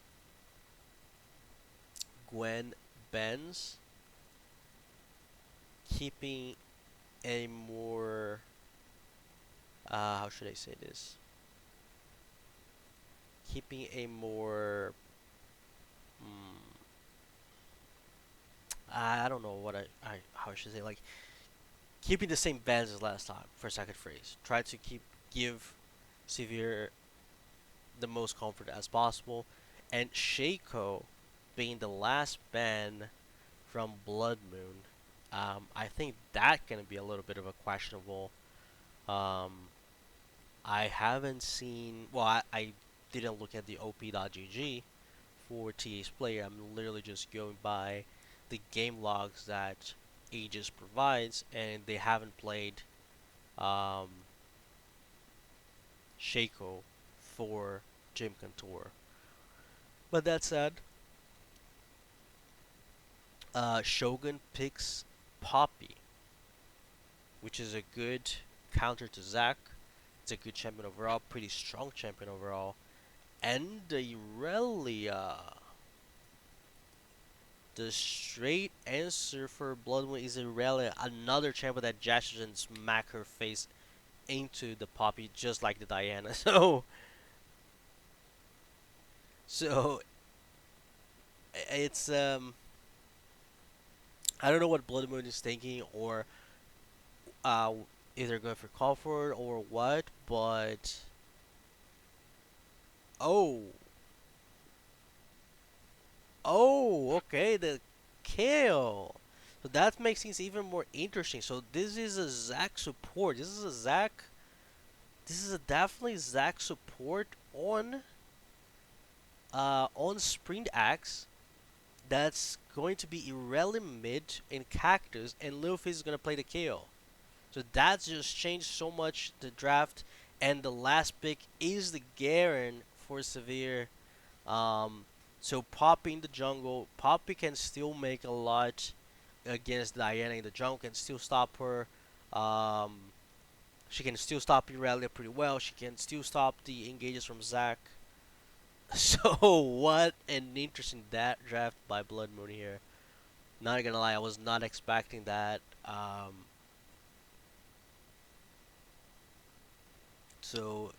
Gwen Benz, keeping a more how should I say this? keeping a more I don't know what I how I should say, like keeping the same bans as last time for second phase. Try to give Severe the most comfort as possible, and Shaco being the last ban from Blood Moon. I think that can be a little bit of a questionable. Um, I haven't seen. Well, I didn't look at the OP.gg for TA's player. I'm literally just going by the game logs that Aegis provides, and they haven't played um, Shaco for Gym Contour. But that said, Shogun picks Poppy, which is a good counter to Zac. It's a good champion overall, pretty strong champion overall. And the Irelia. The straight answer for Bloodmoon is Irelia, another champion that dashes and smack her face into the Poppy just like the Diana. So it's I don't know what Blood Moon is thinking, or uh if they're going for call for it or what, but oh, okay, the kill. So that makes things even more interesting. So this is a Zac support. This is a definitely Zac support on Spring Axe. That's going to be Irelia mid in Cactus, and Littleface is gonna play the KO. So that's just changed so much the draft, and the last pick is the Garen for Severe. Um, so Poppy in the jungle, Poppy can still make a lot against Diana in the jungle, can still stop her. Um, she can still stop Irelia pretty well. She can still stop the engages from Zac. So what an interesting that draft by Blood Moon here. Not gonna lie, I was not expecting that. So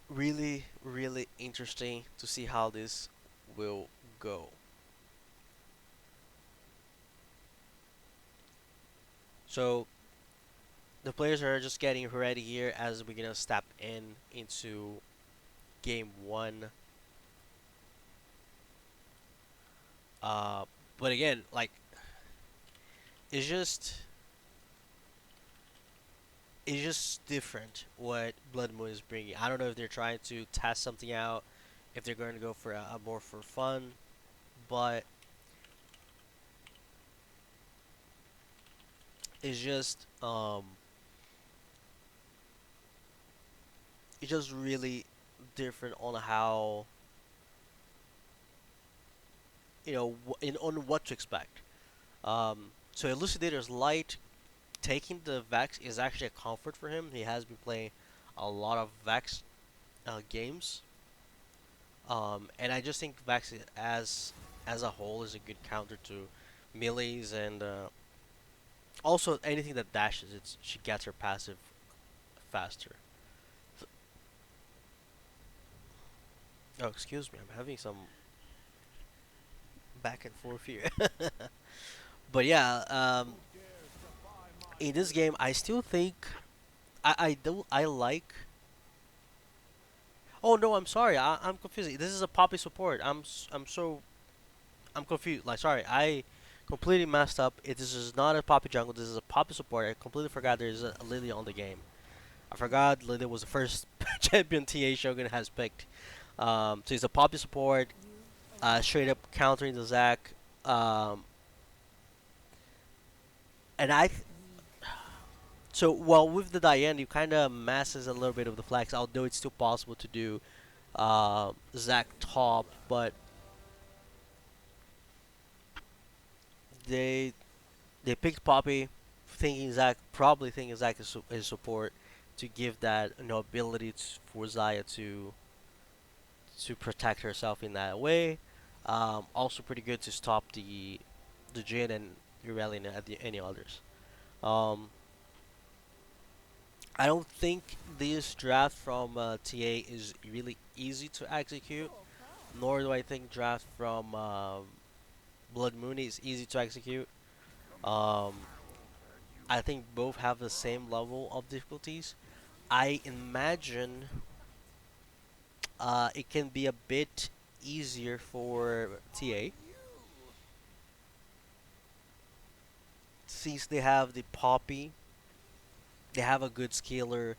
really, really interesting to see how this will go. So the players are just getting ready here as we're gonna step into game one. Uh, but again, like it's just it's just different what Blood Moon is bringing. I don't know if they're trying to test something out, if they're going to go for a more for fun, but it's just it's just really different on how on what to expect. So Elucidator's Light taking the Vex is actually a comfort for him. He has been playing a lot of Vex games, and I just think Vex as a whole is a good counter to melees and also anything that dashes. It's she gets her passive faster. Oh, excuse me, I'm having some back and forth here. But yeah, in this game, I still think I like. Oh no, I'm sorry. I'm confused. This is a Poppy support. I'm confused. Like sorry, I completely messed up. This is not a Poppy jungle. This is a Poppy support. I completely forgot there's a Lily on the game. I forgot Lily was the first champion TA Shogun has picked. So he's a Poppy support. Straight up countering the Zac. Um, and I So, well, with the Diane, you kind of masses a little bit of the flex, although it's still possible to do Zac top, but they they picked Poppy, probably thinking Zac is support to give that ability for Zaya to protect herself in that way. Also, pretty good to stop the Jin and Irelia at any others. Um, I don't think this draft from TA is really easy to execute, nor do I think draft from Blood Moon is easy to execute. Um, I think both have the same level of difficulties. I imagine it can be a bit easier for TA since they have the Poppy, they have a good scaler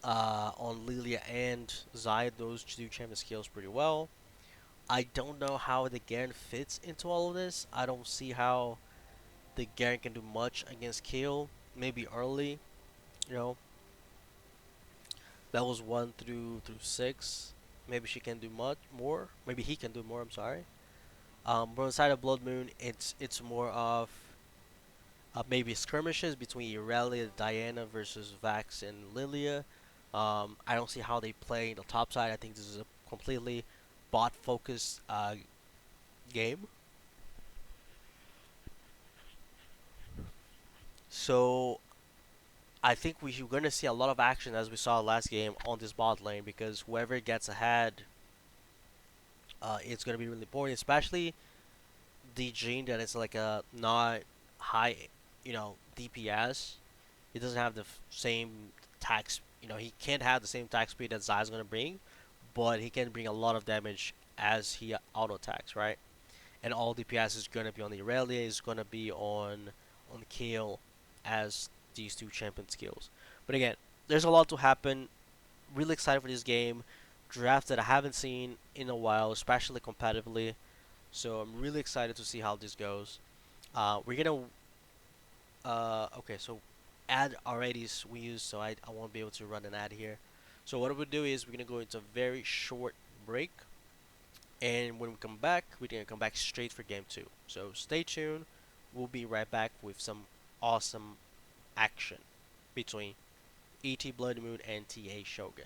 on Lilia and Zai. Those two champion skills pretty well. I don't know how the Garen fits into all of this. I don't see how the Garen can do much against Kale. Maybe early, you know, levels 1 through 6. Maybe she can do much more. Maybe he can do more. I'm sorry. But inside of Blood Moon, it's more of maybe skirmishes between Irelia, Diana versus Vax and Lilia. I don't see how they play the top side. I think this is a completely bot focused game. So I think we're gonna see a lot of action as we saw last game on this bot lane because whoever gets ahead, it's gonna be really important, especially the Jhin that is like a not high, DPS. He doesn't have the same tax. He can't have the same attack speed that Zai's gonna bring, but he can bring a lot of damage as he auto attacks, right? And all DPS is gonna be on the Irelia, is gonna be on Kale as these two champion skills. But again, there's a lot to happen. Really excited for this game. Draft that I haven't seen in a while, especially competitively. So I'm really excited to see how this goes. We're gonna okay, so ad already we use, so I won't be able to run an ad here. So what we'll do is we're gonna go into a very short break, and when we come back, we're gonna come back straight for game two. So stay tuned. We'll be right back with some awesome action between ET Blood Moon and TA Shogun.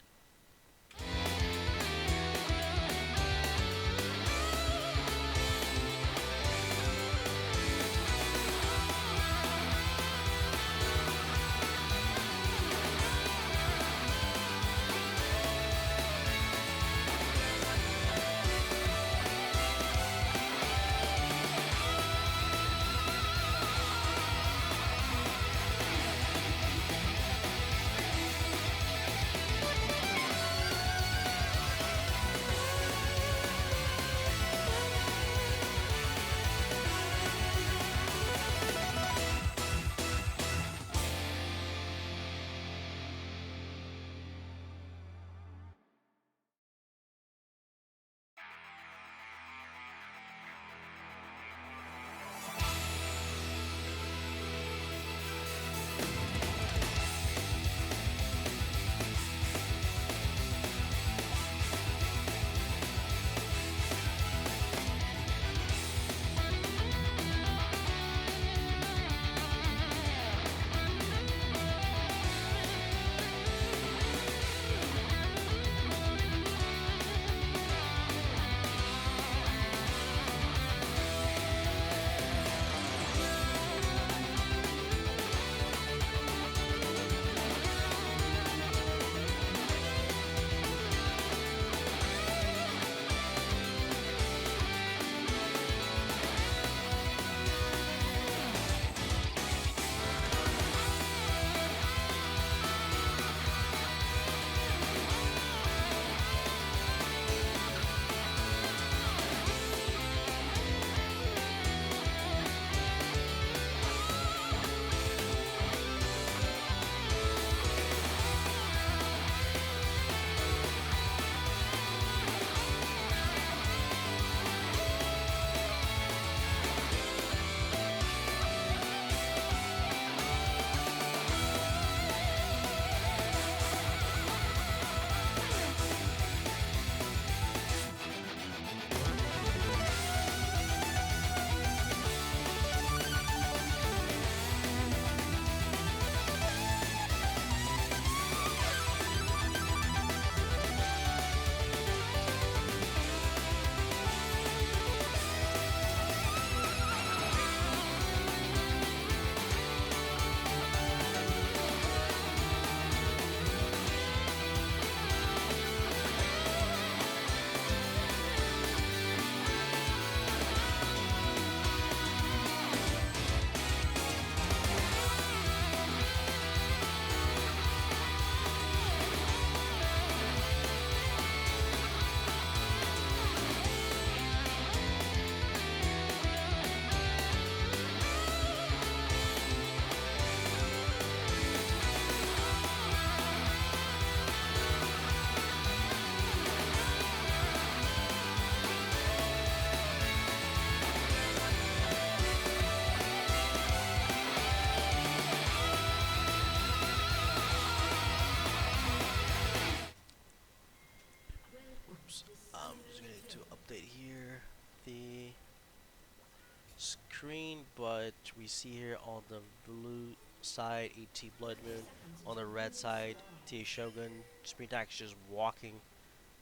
screen, but we see here on the blue side AT Blood Moon, on the red side TA Shogun. Sprint Axe just walking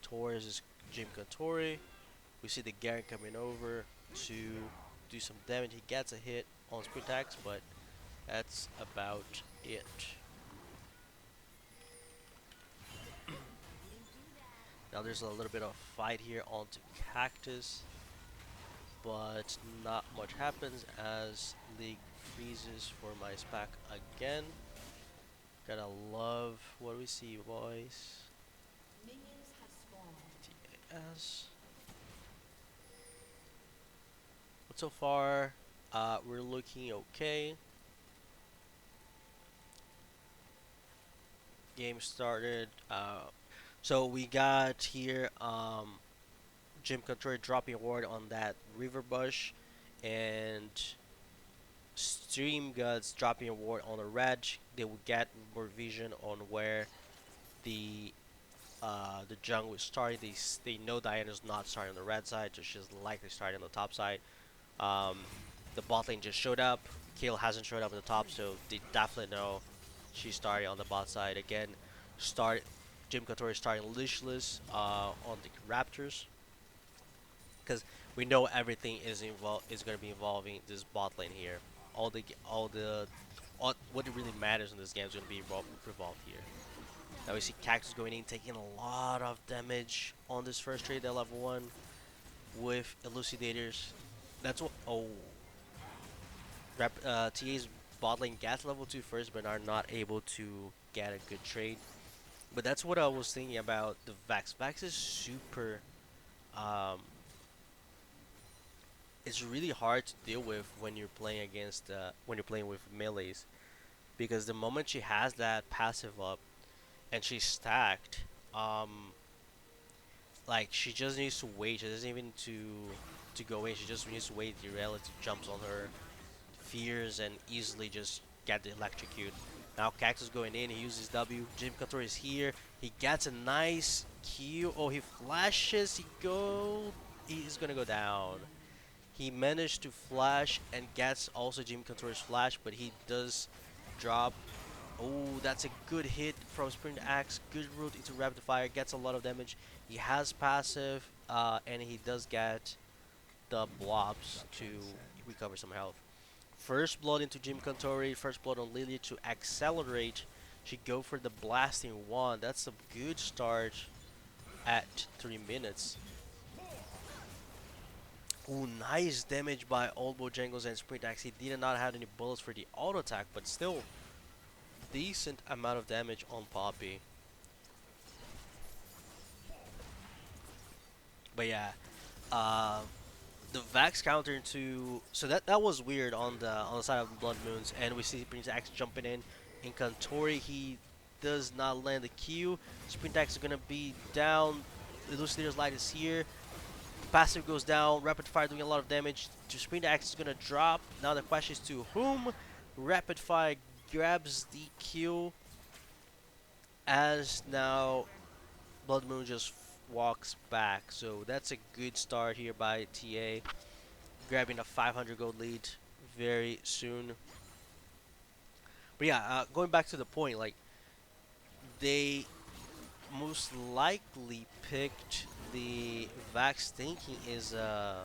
towards his Jim Kantori. We see the Garen coming over to do some damage. He gets a hit on Sprint Axe, but that's about it. Now there's a little bit of fight here onto Cactus, but not much happens as League freezes for my SPAC again. Gotta love what we see, boys. TAS. But so far, we're looking okay. Game started. So we got here Jim Couture dropping a ward on that River Bush, and Stream Gods dropping a ward on the red. They will get more vision on where the jungle is starting. They know Diana's not starting on the red side, so she's likely starting on the top side. Um, the bot lane just showed up. Kale hasn't showed up at the top, so they definitely know she's starting on the bot side again. Jim Couture is starting Lishless on the Raptors, because we know everything is going to be involving this bot lane here. All what really matters in this game is going to be revolved here. Now we see Cactus going in, taking a lot of damage on this first trade at level 1 with Elucidators. That's what. Oh. TA's bot lane gets level 2 first, but are not able to get a good trade. But that's what I was thinking about the Vex. Vex is super. Um, it's really hard to deal with when you're playing with melees, because the moment she has that passive up and she's stacked, like she just needs to wait. She doesn't even to go in. She just needs to wait. The reality jumps on her, fears, and easily just get the electrocute. Now Cactus going in. He uses W. Jim Couture is here. He gets a nice Q. Oh, he flashes. He's gonna go down. He managed to flash and gets also Jim Couture's flash, but he does drop. Oh, that's a good hit from Sprint Axe. Good route into Rapid Fire. Gets a lot of damage. He has passive, and he does get the blobs to recover some health. First blood into Jim Cantori. First blood on Lilia to accelerate. She go for the blasting wand. That's a good start at 3 minutes. Ooh, nice damage by Old Bojangles and Sprint Axe. He did not have any bullets for the auto attack, but still decent amount of damage on Poppy. But yeah, the Vax counter into that was weird on the side of Blood Moons, and we see Sprint Axe jumping in. In Kantori, he does not land the Q. Sprint Axe is gonna be down. Elucidator's Light is here. Passive goes down. Rapid Fire doing a lot of damage. The Sprint Axe is gonna drop. Now the question is to whom? Rapid Fire grabs the Q, as now Blood Moon just walks back. So that's a good start here by TA, grabbing a 500 gold lead very soon. But yeah, going back to the point, like they most likely picked the Vax thinking it's a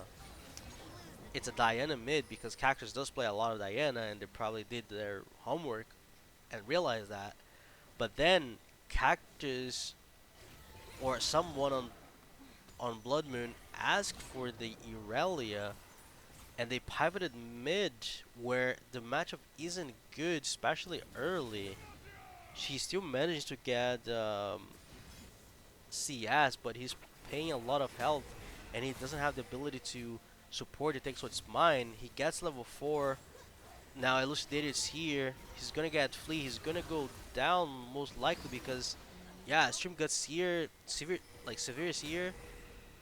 Diana mid, because Cactus does play a lot of Diana, and they probably did their homework and realized that. But then Cactus or someone on Blood Moon asked for the Irelia, and they pivoted mid where the matchup isn't good, especially early. She still managed to get CS, but he's paying a lot of health, and he doesn't have the ability to support. It takes what's mine. He gets level 4. Now Elucidator is here. He's gonna get Flea. He's gonna go down most likely, because yeah, Stream Guts here, Severe is here.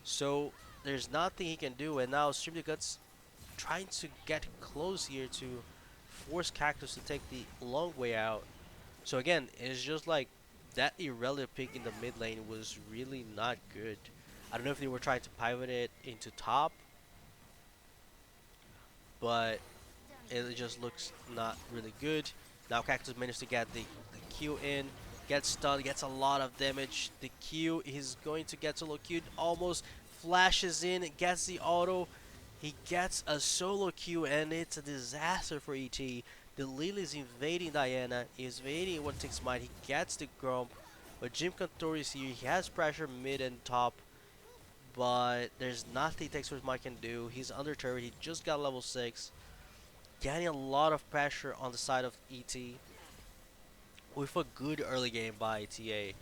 So there's nothing he can do, and now Stream Guts trying to get close here to force Cactus to take the long way out. So again, it's just like that Irelia pick in the mid lane was really not good. I don't know if they were trying to pivot it into top, but it just looks not really good. Now Cactus managed to get the Q in, gets stunned, gets a lot of damage. The Q is going to get solo Q, almost flashes in, gets the auto. He gets a solo Q and it's a disaster for ET. The Lily's invading Diana, he's invading One Takes Might, he gets the Grump, but Jim Contor is here, he has pressure mid and top, but there's nothing Texas Mike can do. He's under turret, he just got level 6, getting a lot of pressure on the side of ET with a good early game by ETA.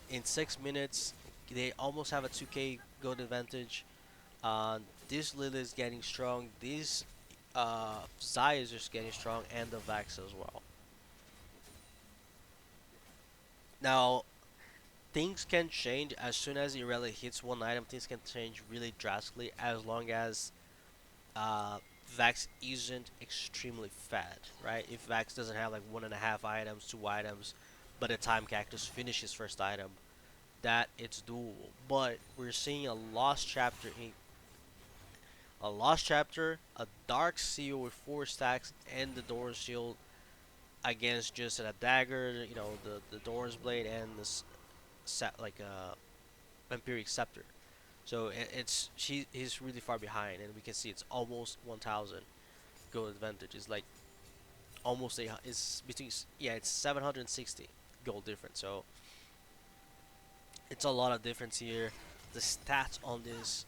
In 6 minutes, they almost have a 2k gold advantage. This Lily is getting strong. This Zai is just getting strong, and the Vax as well. Now, things can change as soon as Irelia hits one item. Things can change really drastically as long as Vax isn't extremely fat, right? If Vax doesn't have like 1.5 items, 2 items, but a time cactus finishes first item, that it's doable. But we're seeing a lost chapter, a dark seal with 4 stacks, and the Doran's shield against just a dagger. You know, the Doran's blade and this set like a vampiric scepter. So he's really far behind, and we can see it's almost 1,000 gold advantage. It's like almost it's between, yeah, it's 760 gold difference. So it's a lot of difference here. The stats on this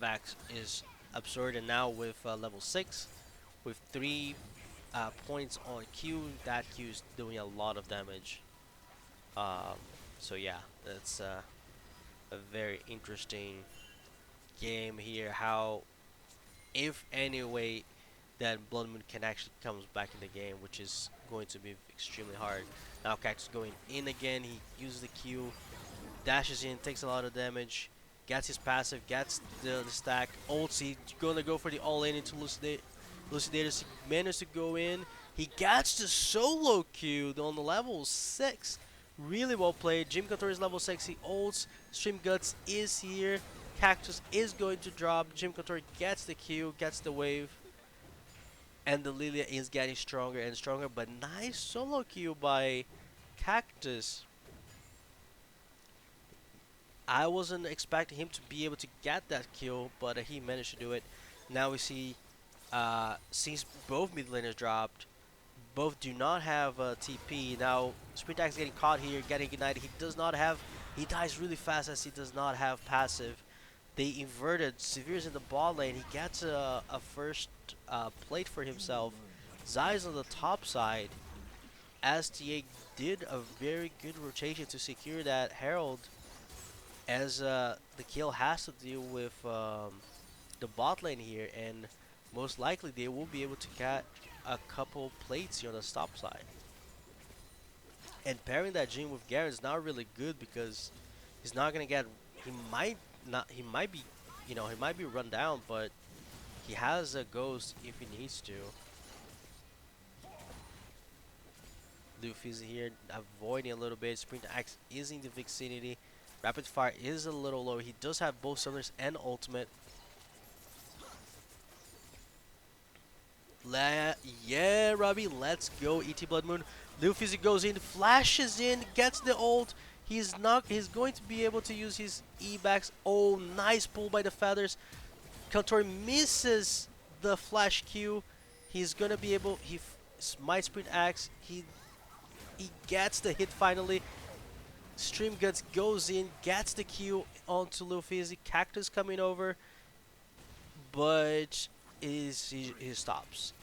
Vax is absurd, and now with level 6, with 3 points on Q, that Q is doing a lot of damage. Um, so yeah, that's a very interesting game here. How, if any way, that Blood Moon can actually comes back in the game, which is going to be extremely hard. Now Cactus going in again. He uses the Q, dashes in, takes a lot of damage, gets his passive, gets the stack, ults. He's gonna go for the all-in into Lucidators. He managed to go in. He gets the solo Q on the level 6. Really well played. Jim Couture is level 6. He ults. Stream Guts is here. Cactus is going to drop. Jim Couture gets the Q, gets the wave. And the Lilia is getting stronger and stronger. But nice solo Q by Cactus. I wasn't expecting him to be able to get that kill, but he managed to do it. Now we see, since both mid laners dropped, both do not have TP. Now Sprintax is getting caught here, getting ignited. He does not have. He dies really fast as he does not have passive. They inverted. Severe's in the bot lane. He gets a first plate for himself. Zai's on the top side. As TA did a very good rotation to secure that Herald, as the kill has to deal with the bot lane here, and most likely they will be able to get a couple plates here on the top side. And pairing that Jhin with Garen is not really good because he's not gonna get. He might not. He might be. You know, he might be run down, but he has a ghost if he needs to. Luffy's here avoiding a little bit. Sprint Axe is in the vicinity. Rapid Fire is a little low. He does have both summoners and ultimate. Yeah, Robbie, let's go. ET Blood Moon. Luffy goes in, flashes in, gets the ult. He's going to be able to use his E-backs. Oh, nice pull by the feathers. Kantor misses the flash Q. He's gonna be able. He Smite Sprint Axe. He gets the hit finally. Stream Guts goes in, gets the Q onto Luffy. Cactus coming over, but he stops.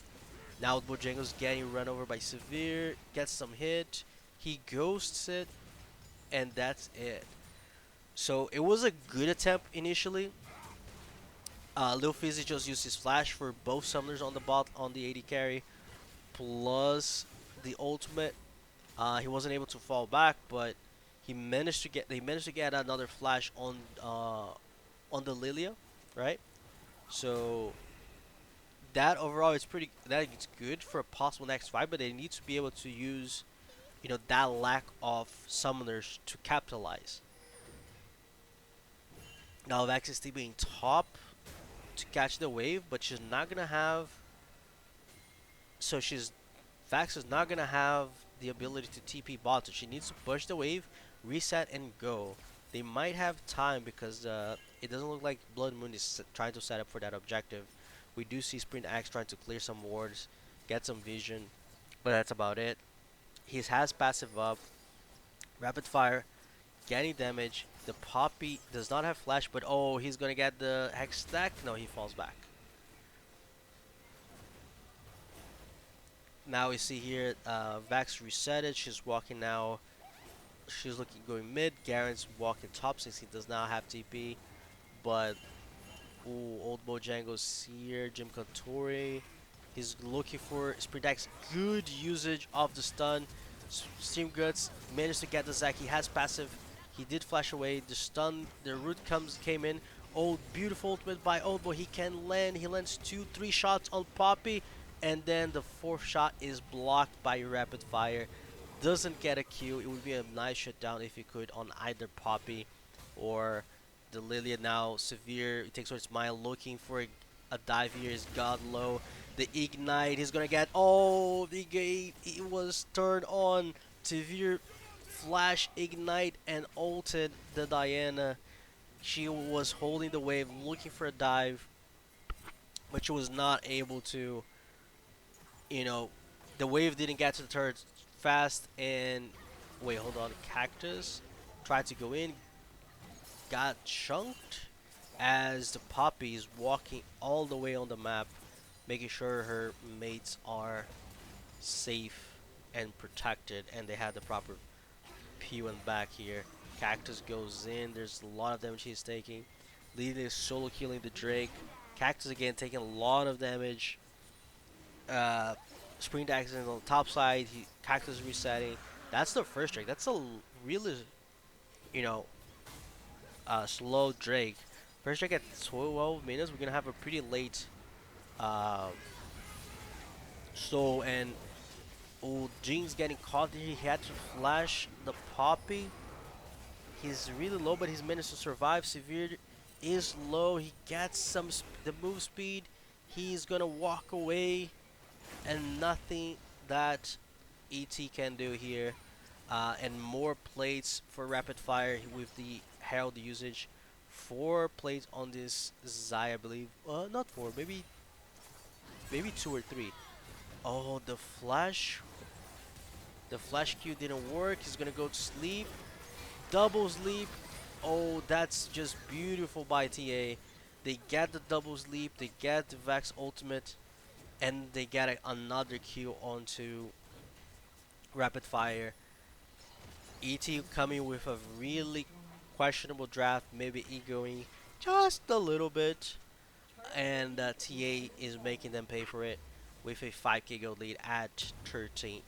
Now Bojango's getting run over by Severe, gets some hit, he ghosts it, and that's it. So it was a good attempt initially. Lil Fizzy just used his flash for both summoners on the bot on the AD carry, plus the ultimate. He wasn't able to fall back, but he managed to get. They managed to get another flash on the Lilia, right? So that overall is pretty. That is good for a possible next fight, but they need to be able to use, you know, that lack of summoners to capitalize. Now Vex is still being top to catch the wave, but she's not gonna have So Vax is not gonna have the ability to TP bot, so she needs to push the wave, reset, and go. They might have time because it doesn't look like Blood Moon is trying to set up for that objective. We do see Sprint Axe trying to clear some wards, get some vision, but that's about it. He has passive up, rapid fire, getting damage. The Poppy does not have flash, but oh, he's gonna get the Hex stack. No, he falls back. Now we see here, Vax resetted. She's walking now. She's looking going mid. Garen's walking top since he does not have TP. But ooh, old Bojangles here. Jim Contori. He's looking for Sprintax. Good usage of the stun. Stream Guts managed to get the Zac. He has passive. He did flash away. The stun, the root came in. Oh, beautiful ultimate by Oldbo. He can land. He lands 2-3 shots on Poppy. And then the fourth shot is blocked by rapid fire. Doesn't get a Q. It would be a nice shutdown if he could on either Poppy or the Lilia. Now Severe, it takes its mind looking for a dive here. Is God low. The Ignite, he's gonna get, oh, the gate, it was turned on. Severe flash, Ignite, and ulted the Diana. She was holding the wave, looking for a dive, but she was not able to, you know, the wave didn't get to the turret fast, and, wait, hold on, Cactus tried to go in, got chunked, as the Poppy is walking all the way on the map, making sure her mates are safe and protected, and they have the proper P1 back here. Cactus goes in. There's a lot of damage he's taking. Lily is solo killing the Drake. Cactus again taking a lot of damage. Spring Axe is on the top side. Cactus is resetting. That's the first Drake. That's a really, you know, slow Drake. First Drake at 12 minutes. We're gonna have a pretty late. Uh, and oh, Jinx getting caught here. He had to flash the Poppy. He's really low, but he's managed to survive. Severe is low. He gets the move speed. He's gonna walk away, and nothing that ET can do here. And more plates for rapid fire with the Herald usage. 4 plates on this Zai, I believe. Not 4, maybe 2 or 3. Oh, the flash. The flash Q didn't work. He's gonna go to sleep. Double sleep. Oh, that's just beautiful by TA. They get the double sleep. They get the Vax ultimate, and they get another Q onto rapid fire. ET coming with a really questionable draft, maybe egoing just a little bit, and TA is making them pay for it with a 5k gold lead at 13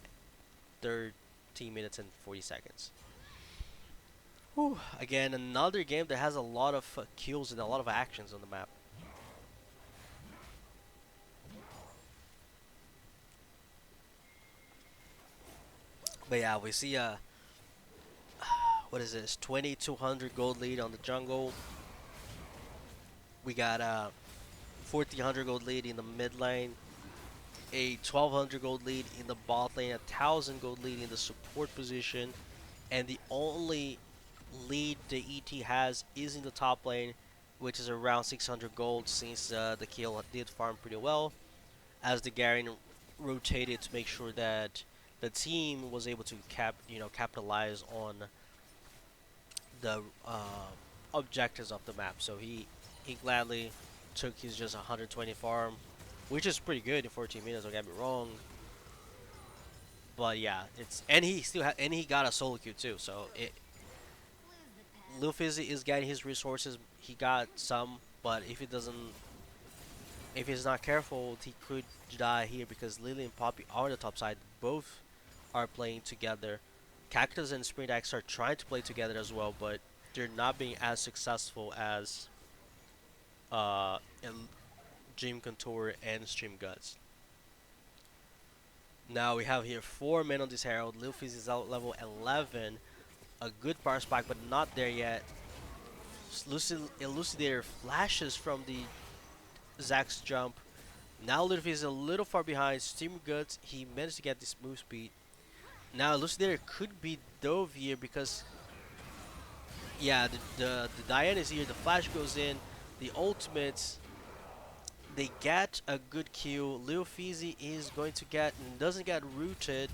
minutes and 40 seconds. Whew. Again, another game that has a lot of kills and a lot of actions on the map. But yeah, we see what is this? 2200 gold lead on the jungle. We got a 1400 gold lead in the mid lane, a 1200 gold lead in the bot lane, 1000 gold lead in the support position, and the only lead the ET has is in the top lane, which is around 600 gold since the kill did farm pretty well, as the Garen rotated to make sure that the team was able to capitalize on the objectives of the map. So he gladly took his just 120 farm, which is pretty good in 14 minutes. Don't get me wrong. But yeah, he got a solo queue too. So Lil Fizzy is getting his resources. He got some, but if he's not careful, he could die here because Lily and Poppy are on the top side. Both are playing together. Cactus and Spring Axe are trying to play together as well, but they're not being as successful as Dream Contour and Stream Guts. Now we have here 4 men on this Herald. Lil Fizz is out level 11. A good power spike, but not there yet. Elucidator flashes from the Zac's jump. Now Luffy is a little far behind. Steam Guts, he managed to get this move speed. Now it looks there could be Dove here because yeah, the Diane is here. The Flash goes in. The ultimates, they get a good kill. Lil Fizzy is going to get doesn't get rooted.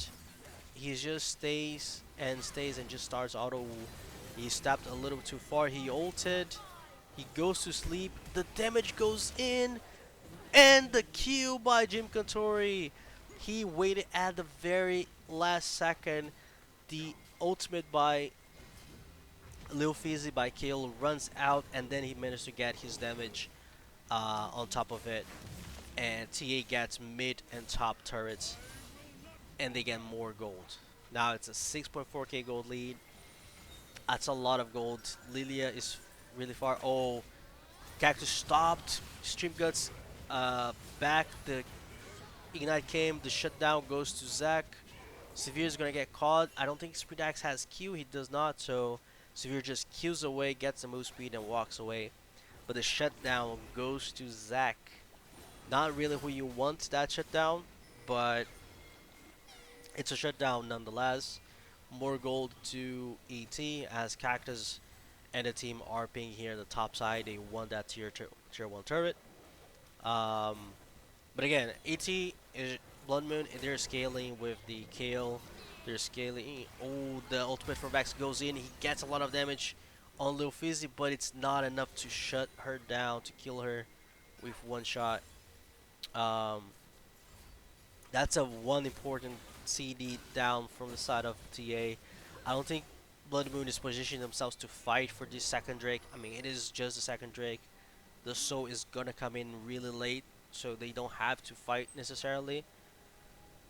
He just stays and stays and just starts auto. He stepped a little too far. He ulted. He goes to sleep. The damage goes in. And the kill by Jim Cantori. He waited at the very last second. The ultimate by Lil Fizzy by kill runs out, and then he managed to get his damage on top of it. And TA gets mid and top turrets, and they get more gold. Now it's a 6.4k gold lead. That's a lot of gold. Lilia is really far. Oh, Cactus stopped. Stream Guts back. The Ignite came. The shutdown goes to Zack. Severe is gonna get caught. I don't think Speedax has Q. He does not. So Severe just Qs away, gets the move speed, and walks away. But the shutdown goes to Zack. Not really who you want that shutdown, but it's a shutdown nonetheless. More gold to ET as Cactus and the team are being here on the top side. They won that tier 1 turret. Um, but again, ET is Blood Moon, and they're scaling with the kill. They're scaling. Oh, the ultimate from Vex goes in. He gets a lot of damage on Lil Fizzy, but it's not enough to shut her down, to kill her with one shot. Um, that's a one important CD down from the side of TA. I don't think Blood Moon is positioning themselves to fight for this second Drake. I mean, it is just the second Drake. The soul is gonna come in really late, so they don't have to fight necessarily.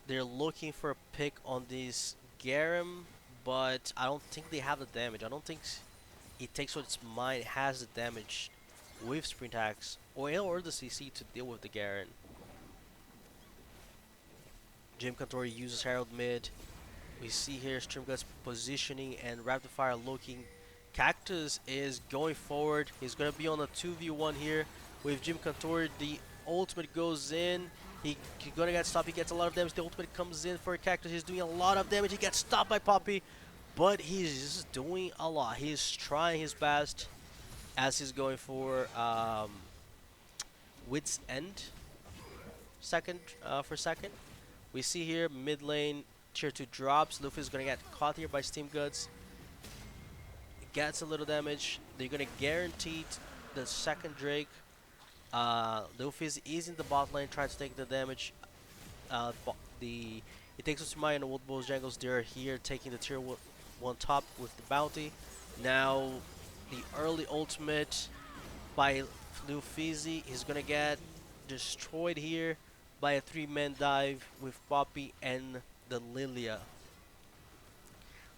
They're looking for a pick on this Garam, but I don't think they have the damage. I don't think it takes what its mind has the damage with Sprint Axe or the CC to deal with the Garen. Jim Cantori uses Herald mid. We see here Streamgut's positioning and Rapid Fire looking. Cactus is going forward. He's going to be on a 2v1 here with Jim Cantori. The ultimate goes in. He's going to get stopped. He gets a lot of damage. The ultimate comes in for Cactus. He's doing a lot of damage. He gets stopped by Poppy, but he's just doing a lot. He's trying his best as he's going for Wit's End for second. We see here mid lane tier 2 drops. Luffy's gonna get caught here by Steam Guts. Gets a little damage. They're gonna guarantee the second Drake. Luffy's is in the bot lane trying to take the damage. He takes us to my and the Old Bulls Jangles. They're here taking the tier 1 top with the bounty. Now the early ultimate by Luffy. He's gonna get destroyed here by a 3-man dive with Poppy and the Lilia.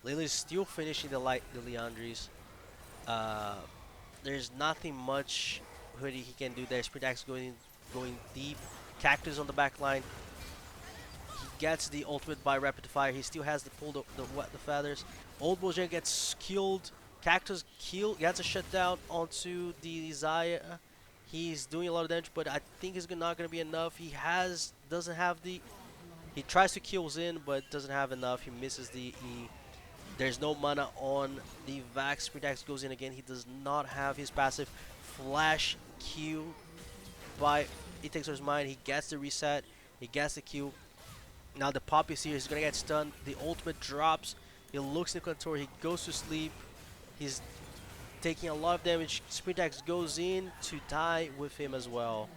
Lilia's still finishing the Leandries. There's nothing much he can do there. Sprint Axe going deep. Cactus on the back line. He gets the ultimate by Rapid Fire. He still has to pull the feathers. Old Bojan gets killed. Cactus gets a shutdown onto the Zaya. He's doing a lot of damage, but I think it's not going to be enough. He tries to kill Zin, but doesn't have enough. He misses the E. There's no mana on the Vax. Sprint Axe goes in again. He does not have his passive. Flash Q by It Takes His Mind. He gets the reset. He gets the Q. Now the Pop is here. He's going to get stunned. The ultimate drops. He looks in the contour. He goes to sleep. He's taking a lot of damage. Sprint Axe goes in to die with him as well.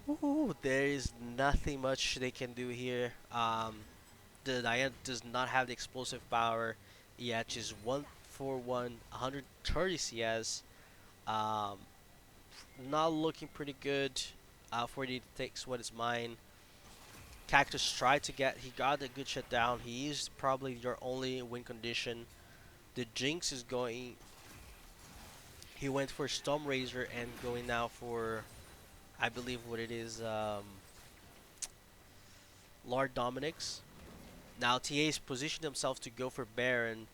Ooh, there is nothing much they can do here. The Diane does not have the explosive power yet. She's 141, 130 CS. Not looking pretty good for the takes what is mine. Cactus tried to he got a good shutdown. He is probably your only win condition. The Jinx is going. He went for Storm Razor and going now for, I believe what it is, Lord Dominic's. Now TA's positioned themselves to go for Baron.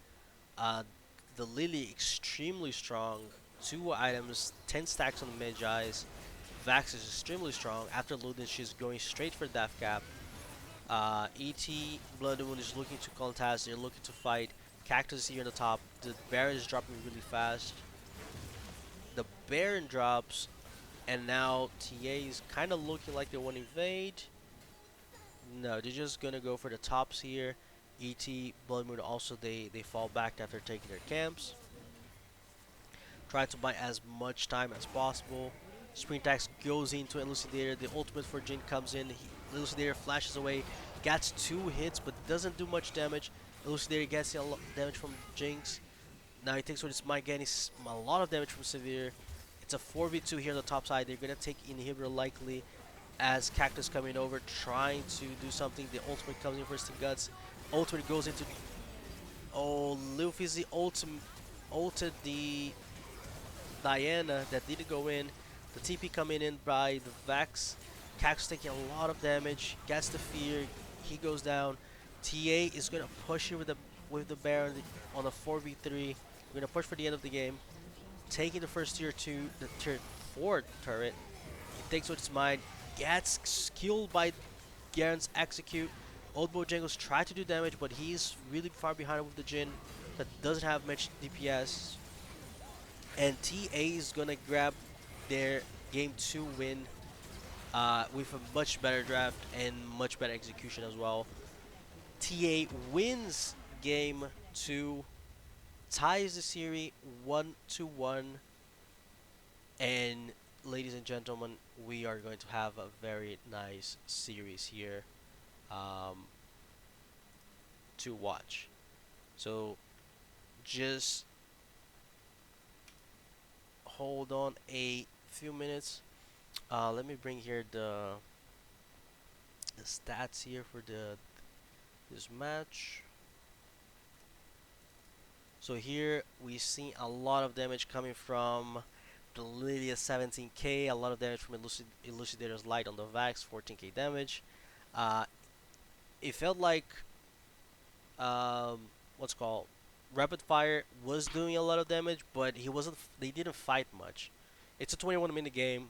The Lily extremely strong. 2 items, 10 stacks on the Magi's. Vax is extremely strong. After Luden, she's going straight for Death Cap. ET, Blood Moon is looking to contest. They're looking to fight. Cactus is here in the top. The Baron is dropping really fast. The Baron drops, and now TA is kind of looking like they want to invade. No, they're just gonna go for the tops here. ET, Blood Moon also they fall back after taking their camps. Try to buy as much time as possible. Spring Tax goes into Elucidator. The ultimate for Jin comes in. Elucidator flashes away. Gets 2 hits but doesn't do much damage. Elucidator gets a lot damage from Jinx. Now he takes what is might getting a lot of damage from Severe. It's a 4v2 here on the top side. They're gonna take Inhibitor likely as Cactus coming over trying to do something. The ultimate comes in first in Guts. Ultimate goes into Luffy's the ulted the Diana that didn't go in. The TP coming in by the Vex. Cactus taking a lot of damage. Gets the fear. He goes down. TA is gonna push here with the Baron on a 4v3. We're gonna push for the end of the game. Taking the first tier 2, the tier 4 turret. He takes what's mine. Gets killed by Garen's execute. Old Bojangles try to do damage, but he's really far behind with the Jin that doesn't have much DPS. And TA is gonna grab their game 2 win with a much better draft and much better execution as well. TA wins game 2, ties the series 1-1, and ladies and gentlemen, we are going to have a very nice series here to watch. So just hold on a few minutes. Let me bring here the stats here for this match. So here we see a lot of damage coming from the Lydia 17k, a lot of damage from Elucidator's Light on the Vax, 14k damage. It felt like what's called Rapid Fire was doing a lot of damage, but they didn't fight much. It's a 21-minute game,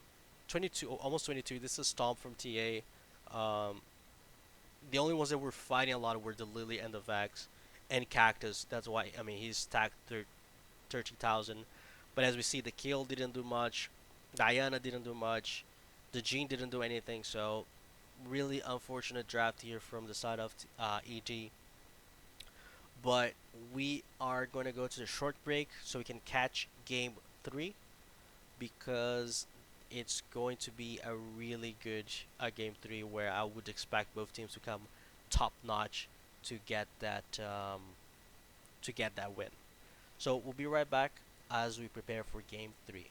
22, almost 22. This is Stomp from TA. The only ones that were fighting a lot were the Lily and the Vax and Cactus. That's why, I mean, he's tagged 30,000. But as we see, the Kill didn't do much. Diana didn't do much. The Jean didn't do anything. So, really unfortunate draft here from the side of EG. But we are going to go to the short break so we can catch game 3, because it's going to be a really good game 3 where I would expect both teams to come top notch to get that win. So we'll be right back as we prepare for game 3.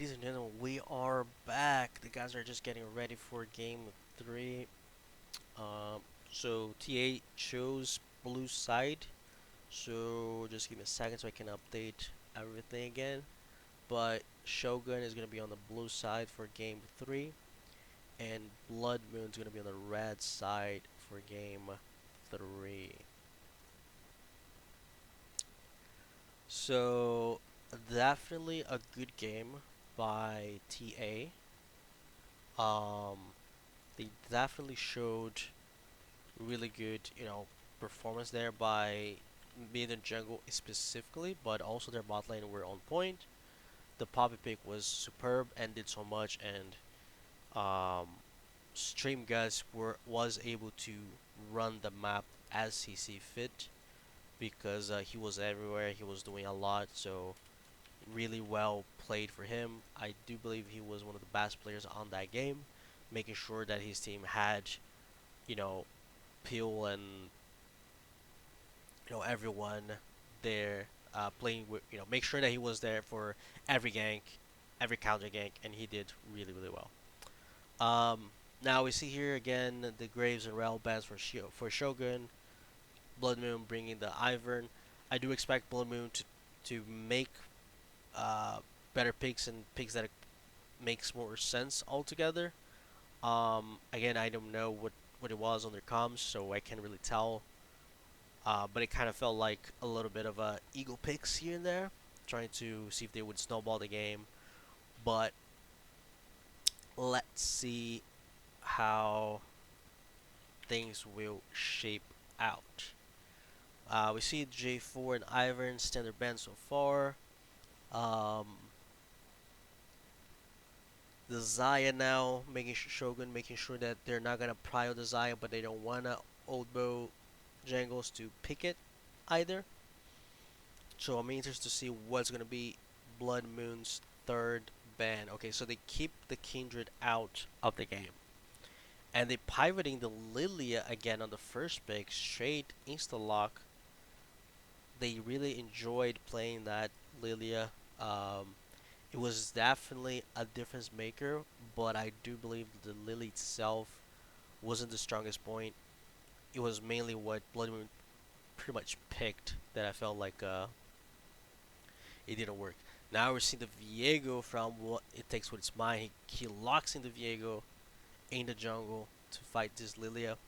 Ladies and gentlemen, we are back. The guys are just getting ready for game 3. Um, so TA chose blue side. So just give me a second so I can update everything again. But Shogun is gonna be on the blue side for game 3, and Blood Moon's gonna be on the red side for game 3. So definitely a good game by TA. Um, they definitely showed really good, performance there by mid and jungle specifically, but also their bot lane were on point. The Poppy pick was superb and did so much, and um, Stream Gus was able to run the map as he see fit because he was everywhere. He was doing a lot, so really well played for him. I do believe he was one of the best players on that game, making sure that his team had, you know, Peel and everyone there playing with, make sure that he was there for every gank, every counter gank, and he did really really well. Um, Now we see here again the Graves and Rel bans for Shogun. Blood Moon bringing the Ivern. I do expect Blood Moon to make uh, better picks and picks that makes more sense altogether. Again, I don't know what it was on their comms, so I can't really tell. But it kind of felt like a little bit of a eagle picks here and there, trying to see if they would snowball the game. But let's see how things will shape out. We see J4 and Ivern standard ban so far. Um, the Zaya now making Shogun making sure that they're not gonna prio the Zaya, but they don't wanna old bow jangles to pick it either. So I'm interested to see what's gonna be Blood Moon's third ban. Okay, so they keep the Kindred out of the game. And they pivoting the Lilia again on the first pick, straight insta-lock. They really enjoyed playing that Lilia. It was definitely a difference maker, but I do believe the Lily itself wasn't the strongest point. It was mainly what Blood Moon pretty much picked that I felt like it didn't work. Now we're seeing the Viego from what it takes with its mind. He locks in the Viego in the jungle to fight this Lilia.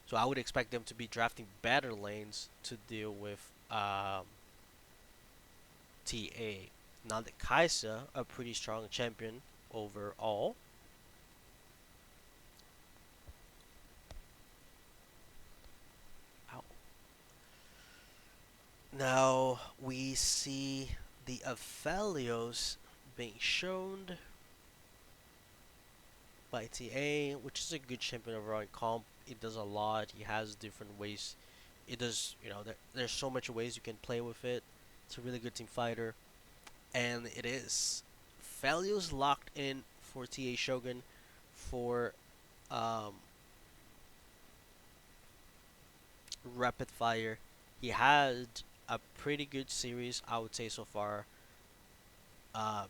So I would expect them to be drafting better lanes to deal with TA. Now the Kaisa, a pretty strong champion overall. Ow. Now we see the Aphelios being shown by TA, which is a good champion overall in comp. It does a lot. He has different ways. It does, there's so much ways you can play with it. It's a really good team fighter, and it is. Aphelios locked in for TA Shogun for um, rapid fire. He had a pretty good series, I would say so far. Uh,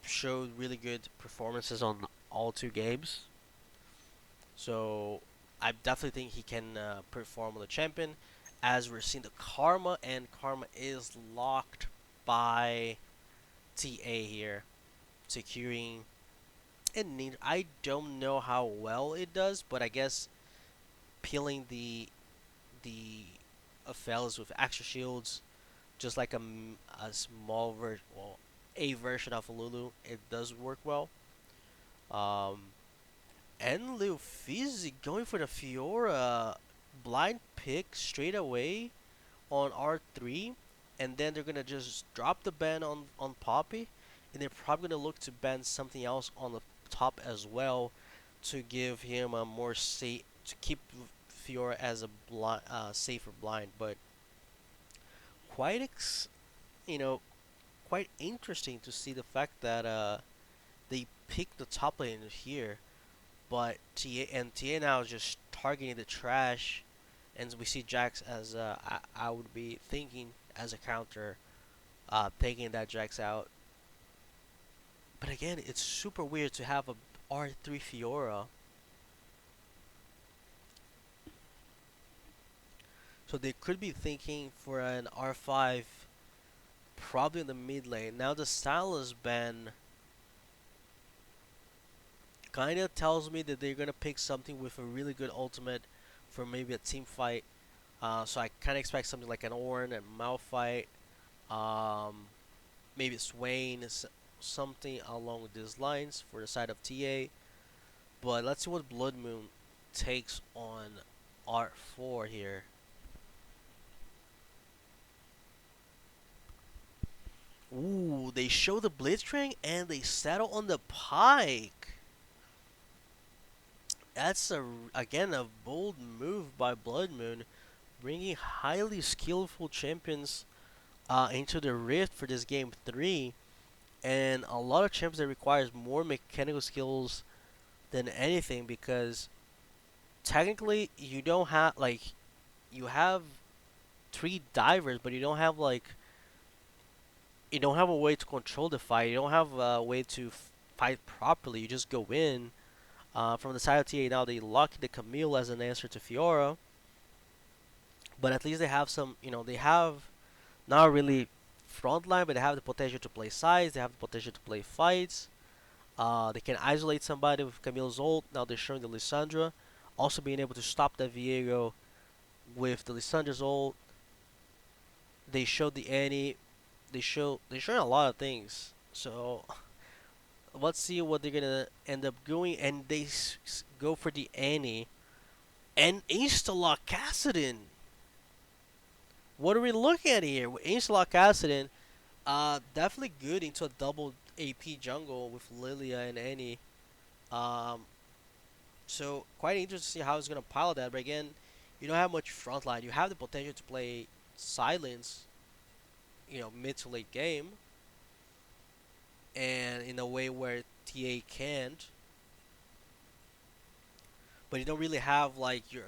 Showed really good performances on all 2 games. So I definitely think he can perform on the champion. As we're seeing the Karma, and Karma is locked by TA here, securing. And I don't know how well it does, but I guess peeling the Aphelios with extra shields, just like a small version, well, a version of Lulu, it does work well. Um, and Luffy going for the Fiora blind pick straight away on R3, and then they're gonna just drop the ban on Poppy, and they're probably gonna look to ban something else on the top as well to give him a more safe to keep Fiora as a safer blind, but quite you know quite interesting to see the fact that they picked the top lane here, but TA now is just targeting the trash, and we see Jax as I would be thinking as a counter, taking that Jax out. But again, it's super weird to have a R3 Fiora. So they could be thinking for an R5 probably in the mid lane. Now the Stylus ban kind of tells me that they're going to pick something with a really good ultimate for maybe a team fight. So I kind of expect something like an Ornn and Malphite. Um, Maybe Swain is something along these lines for the side of TA. But let's see what Blood Moon takes on Art 4 here. Ooh, they show the Blitzcrank and they settle on the Pike. That's again a bold move by Blood Moon, bringing highly skillful champions into the Rift for this game 3, and a lot of champions that requires more mechanical skills than anything because technically you don't have like you have three divers, but you don't have a way to control the fight. You don't have a way to fight properly. You just go in. From the side of TA now, they lock the Camille as an answer to Fiora, but at least they have some. They have not really frontline, but they have the potential to play sides. They have the potential to play fights. They can isolate somebody with Camille's ult. Now they're showing the Lissandra, also being able to stop that Viego with the Lissandra's ult. They showed the Annie. They're showing a lot of things. So let's see what they're gonna end up doing. And they go for the Annie and insta-lock Kassadin. What are we looking at here? Insta-lock Kassadin, definitely good into a double AP jungle with Lilia and Annie. Um, so quite interesting to see how it's gonna pilot that. But again, you don't have much frontline. You have the potential to play silence, mid to late game, and in a way where TA can't. But you don't really have like you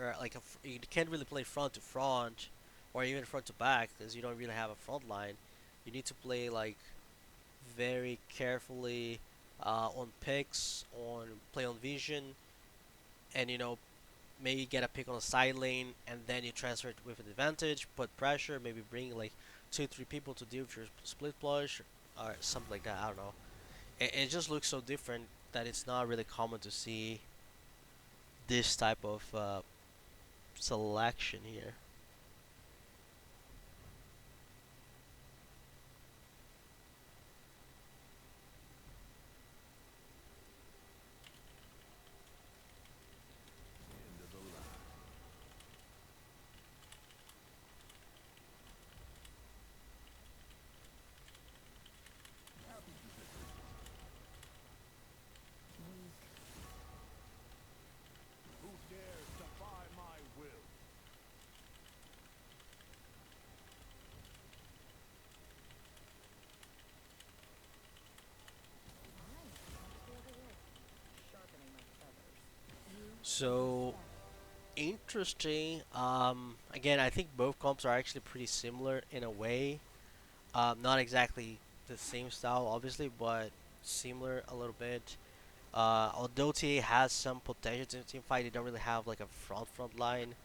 can't really play front to front, or even front to back because you don't really have a front line. You need to play like very carefully on picks, on play on vision, and maybe get a pick on a side lane, and then you transfer it with an advantage, put pressure, maybe bring like 2 3 people to deal with your split push or something like that. I don't know. It just looks so different that it's not really common to see this type of selection here. So interesting. Again, I think both comps are actually pretty similar in a way. Not exactly the same style, obviously, but similar a little bit. Although TA has some potential to team fight, they don't really have like a front line.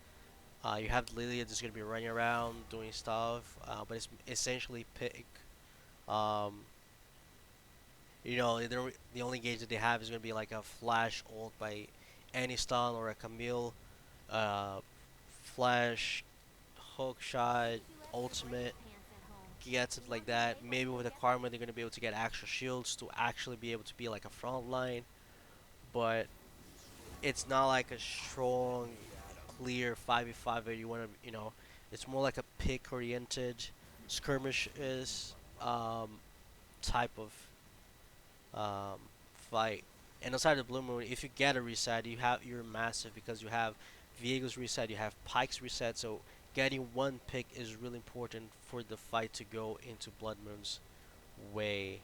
You have Lilia just gonna be running around doing stuff, but it's essentially pick. Um, the only gauge that they have is gonna be like a flash ult by any stun or a Camille, uh, flash, hook shot, ultimate, gets it like that. Maybe with a Karma, they're gonna be able to get extra shields to actually be able to be like a front line, but it's not like a strong, clear 5v5 where you want to, it's more like a pick oriented skirmish is type of um, fight. And outside of Blue Moon, if you get a reset, you're massive because you have Viego's reset, you have Pike's reset. So getting one pick is really important for the fight to go into Blood Moon's way.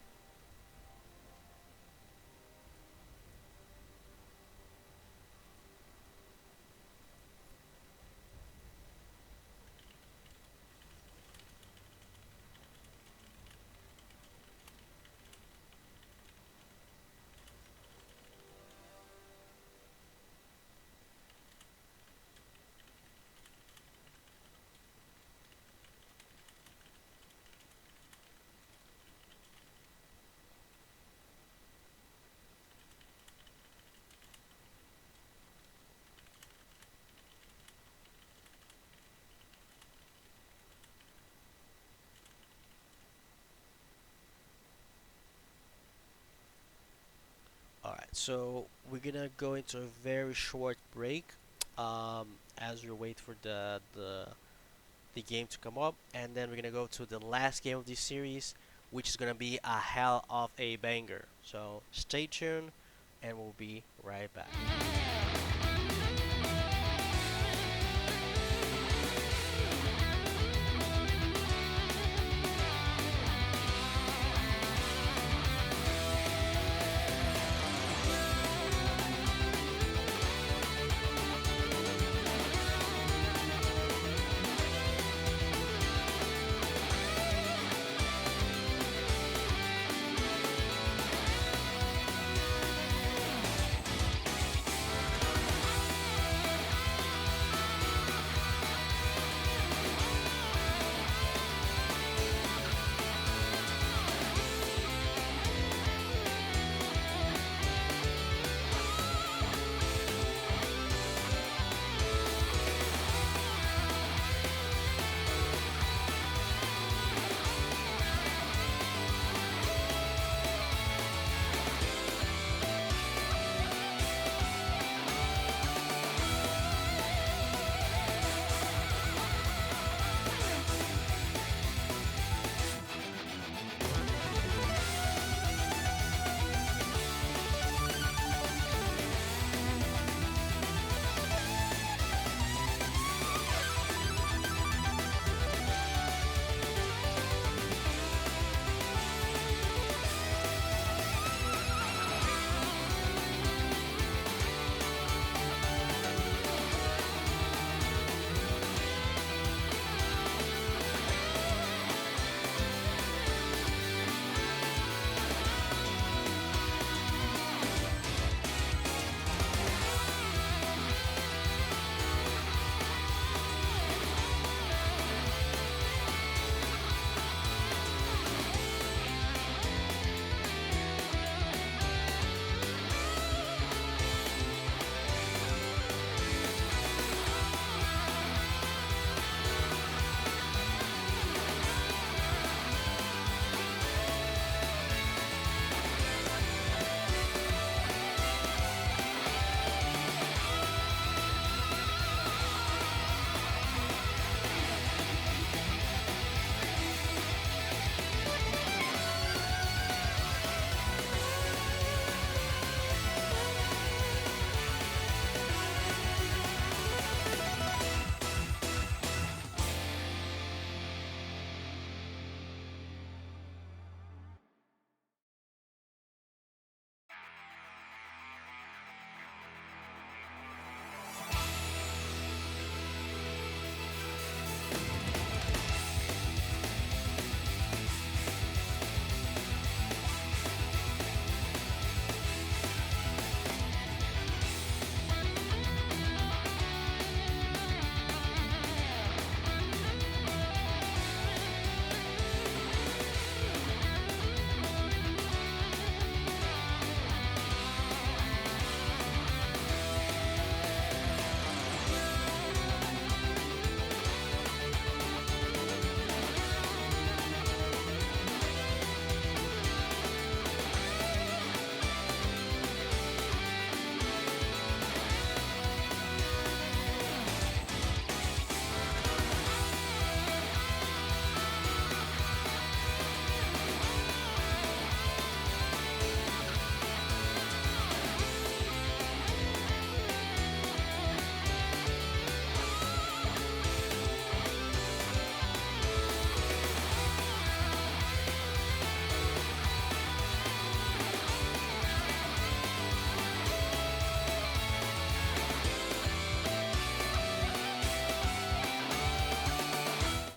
So we're gonna go into a very short break, as we wait for the game to come up, and then we're gonna go to the last game of this series, which is gonna be a hell of a banger. So stay tuned, and we'll be right back.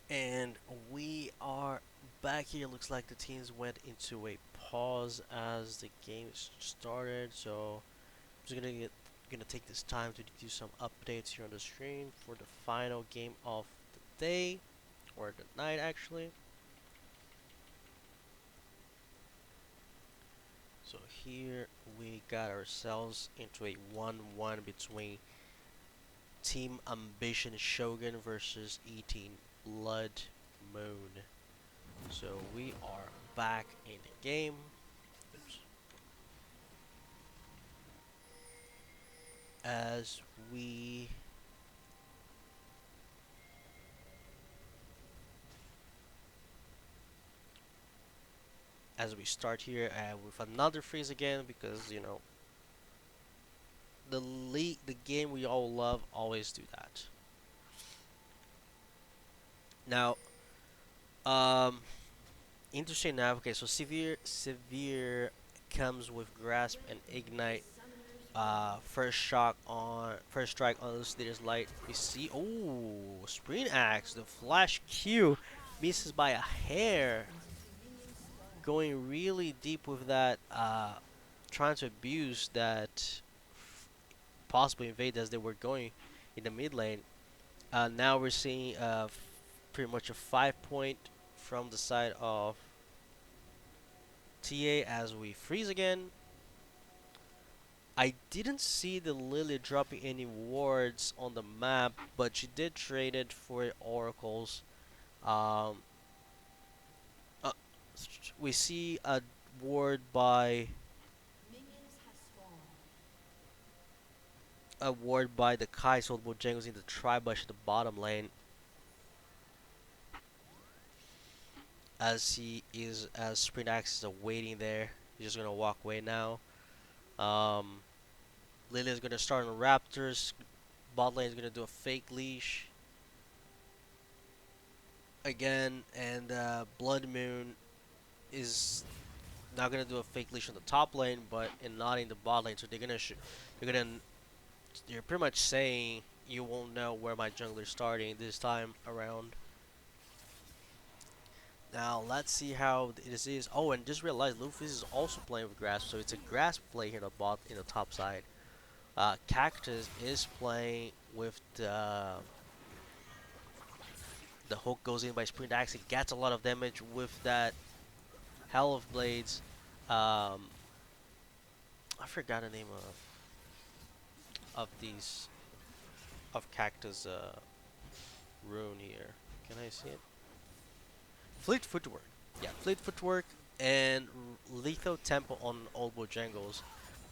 And we are back here. Looks like the teams went into a pause as the game started. So I'm just gonna take this time to do some updates here on the screen for the final game of the day or the night actually. So here we got ourselves into a 1-1 between Team Ambition Shogun versus 18 Blood Moon. So we are back in the game. Oops. as we start here with another freeze again, because the game we all love always do that. Now, um, interesting now. Okay, so severe comes with grasp and ignite. First strike on Lucidator's light. We see, oh, Spring Axe, the flash Q misses by a hair, going really deep with that. Trying to abuse that possible invade as they were going in the mid lane. Now we're seeing pretty much a 5 point from the side of TA as we freeze again. I didn't see the Lily dropping any wards on the map, but she did trade it for oracles. Um, uh, we see a ward by the Kai sold Bojangles in the tri-bush at the bottom lane, as Sprint Axe is awaiting there. He's just gonna walk away now. Um, Lily is gonna start on Raptors. Bot lane is gonna do a fake leash again, and Blood Moon is not gonna do a fake leash on the top lane, but not in the bot lane. So they're pretty much saying you won't know where my jungler's starting this time around. Now let's see how this is. Oh, and just realized Luffy is also playing with Grasp, so it's a Grasp play here in the top side. Cactus is playing with the hook goes in by Sprint Axe. It gets a lot of damage with that Hell of Blades. I forgot the name of Cactus rune here. Can I see it? Fleet Footwork. Yeah, Fleet Footwork and Lethal Tempo on Old Bojangles.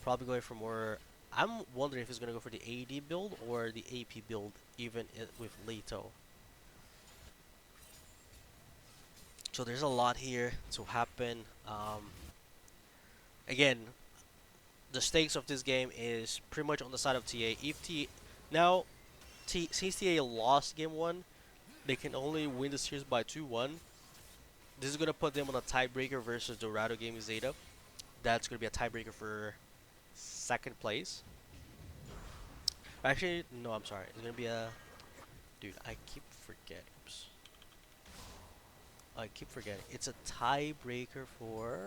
Probably going for more. I'm wondering if he's going to go for the AD build or the AP build, even with Lethal. So there's a lot here to happen. Again, the stakes of this game is pretty much on the side of TA. If T now, since TA lost game 1, they can only win the series by 2-1. This is gonna put them on a tiebreaker versus Dorado Gaming Zeta. That's gonna be a tiebreaker for second place. Actually, no, I'm sorry. It's gonna be a dude. I keep forgetting. Oops. I keep forgetting. It's a tiebreaker for.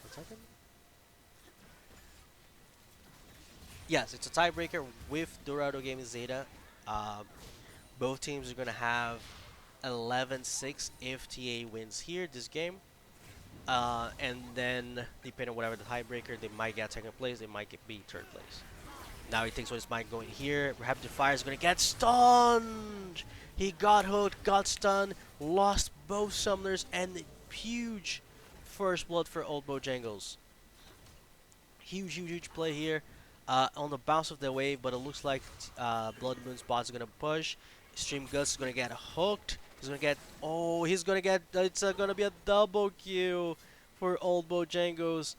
1 second. Yes, it's a tiebreaker with Dorado Gaming Zeta. Both teams are gonna have 11-6 if TA wins here this game. And then depending on whatever the tiebreaker, they might get second place, they might be third place. Now he thinks what his mind going here. Rapid Fire is gonna get stunned. He got hooked, got stunned, lost both summoners, and huge first blood for Old Bojangles. Huge play here. On the bounce of the wave, but it looks like Blood Moon's bot's gonna push. Stream Guts is gonna get hooked. He's gonna get. Oh, he's gonna get. It's gonna be a double kill for Old Bojangles.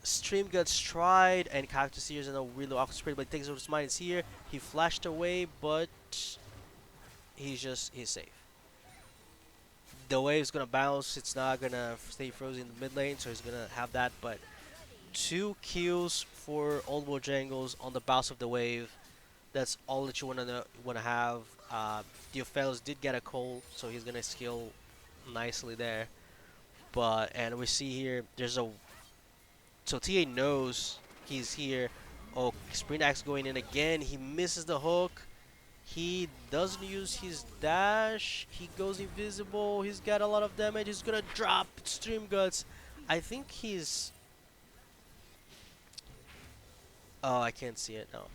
Stream Guts tried, and Cactus here is in a really awkward split, but he takes over his mind. It's here. He flashed away, but he's safe. The wave's gonna bounce. It's not gonna stay frozen in the mid lane, so he's gonna have that. But 2 kills for Old Bojangles on the bounce of the wave. That's all that you wanna have. Diofelis did get a cold, so he's gonna skill nicely there. And we see here there's a. So TA knows he's here. Oh, Sprint Axe going in again. He misses the hook. He doesn't use his dash. He goes invisible. He's got a lot of damage. He's gonna drop Stream Guts. I think he's. Oh, I can't see it now.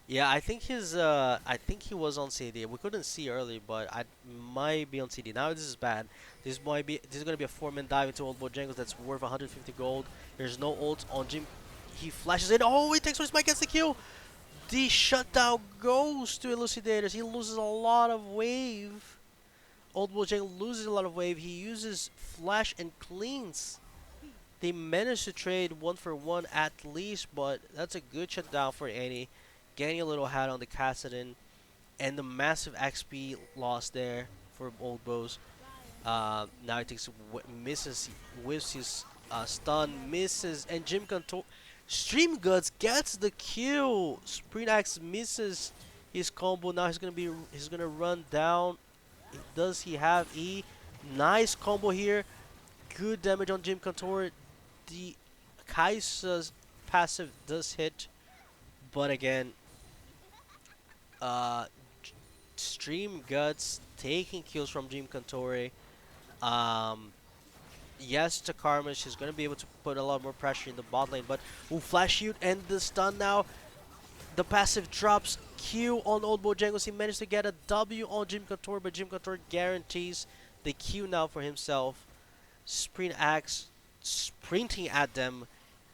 Yeah, I think I think he was on CD. We couldn't see early, but I might be on CD. Now this is bad. This is gonna be a 4-man dive into Old Bojangles that's worth 150 gold. There's no ult on Jim. He flashes in. Oh, he takes first Mike gets the kill. The shutdown goes to Elucidators. He loses a lot of wave. Old Bojang loses a lot of wave. He uses flash and cleans. They managed to trade 1 for 1 at least, but that's a good shutdown for Annie. Getting a little hat on the Cassidon. And the massive XP loss there for Old Bows. Now he takes misses, whiffs his stun, misses, and Jim Control. Stream Guts gets the kill. Sprint Axe misses his combo. Now he's gonna run down. Does he have E? Nice combo here. Good damage on Jim Contour. The Kaisa's passive does hit, but again, uh, Stream Guts taking kills from Jim Contour. Um, yes, to Karma, she's going to be able to put a lot more pressure in the bot lane, but flash shoot and the stun now. The passive drops Q on Old Bojangles. He managed to get a W on Jim Couture, but Jim Couture guarantees the Q now for himself. Sprint Axe sprinting at them,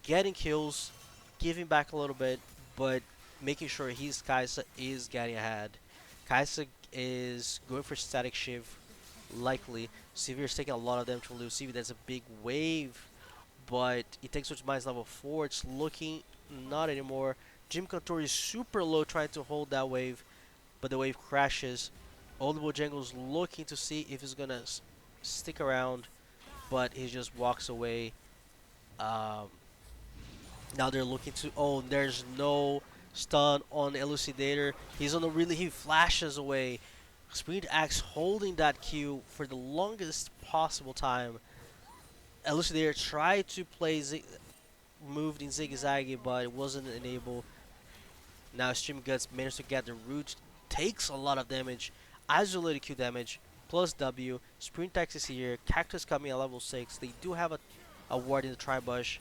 getting kills, giving back a little bit, but making sure his Kaisa is getting ahead. Kaisa is going for static shift, likely. Severe's taking a lot of damage from Lucy. That's a big wave, but it takes Switch Minds level 4. It's looking not anymore. Jim Contour is super low trying to hold that wave, but the wave crashes. Old Bojangles looking to see if he's gonna stick around, but he just walks away. Um, Now they're looking to. Oh, there's no stun on Elucidator. He's on the really. He flashes away. Sprint Axe holding that Q for the longest possible time. Elucidator tried to play moved in zigzaggy, but it wasn't enabled. Now Stream Guts managed to get the root. Takes a lot of damage. Isolated Q damage. Plus W. Sprint Axe is here. Cactus coming at level 6. They do have a ward in the Tribush.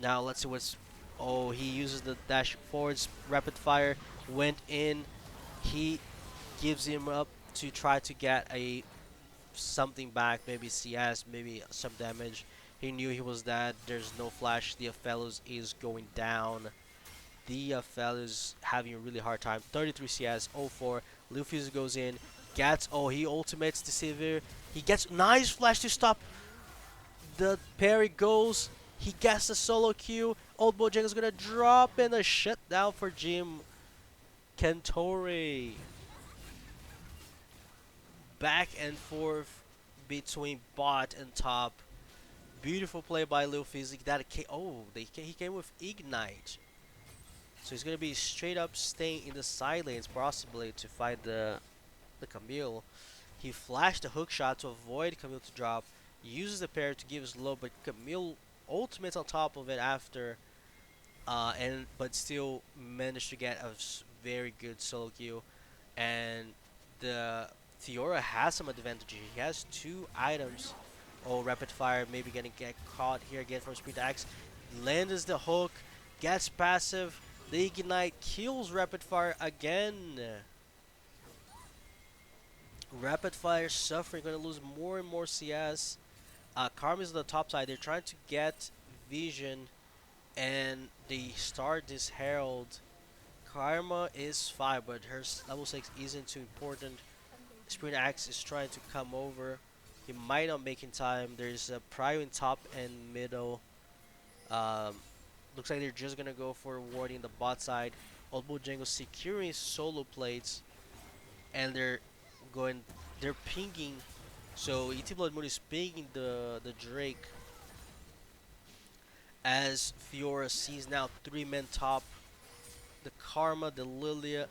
Now let's see what's. Oh, he uses the dash forwards. Rapid fire went in. He gives him up to try to get a something back. Maybe CS, maybe some damage. He knew he was dead. There's no flash. The Fellows is going down. The Fellows having a really hard time. 33 CS, 04. Luffy goes in. Gets. Oh, he ultimates the Severe. He gets nice flash to stop. The parry goes. He gets the solo Q. Old Bojang is gonna drop in a shutdown for Jim Kentore. Back and forth between bot and top. Beautiful play by Lil Physic. He came with Ignite. So he's gonna be straight up staying in the side lanes possibly to fight the Camille. He flashed a hook shot to avoid Camille to drop. Uses the parry to give his low, but Camille ultimates on top of it after, but still managed to get a very good solo kill, and the Theora has some advantage. He has 2 items. Oh, rapid fire, maybe gonna get caught here again from Speed Axe. Lands the hook, gets passive. The Ignite kills rapid fire again. Rapid fire suffering, gonna lose more and more CS. Karma is on the top side. They're trying to get vision, and they start this Herald. Karma is 5, but her level 6 isn't too important. Sprint Axe is trying to come over. He might not make in time. There's a Prio in top and middle. Looks like they're just gonna go for warding the bot side. Old Bojangles securing solo plates, and they're pinging. So ET Blood Moon is pinging the Drake as Fiora sees now 3 men top. The Karma, the Lilia,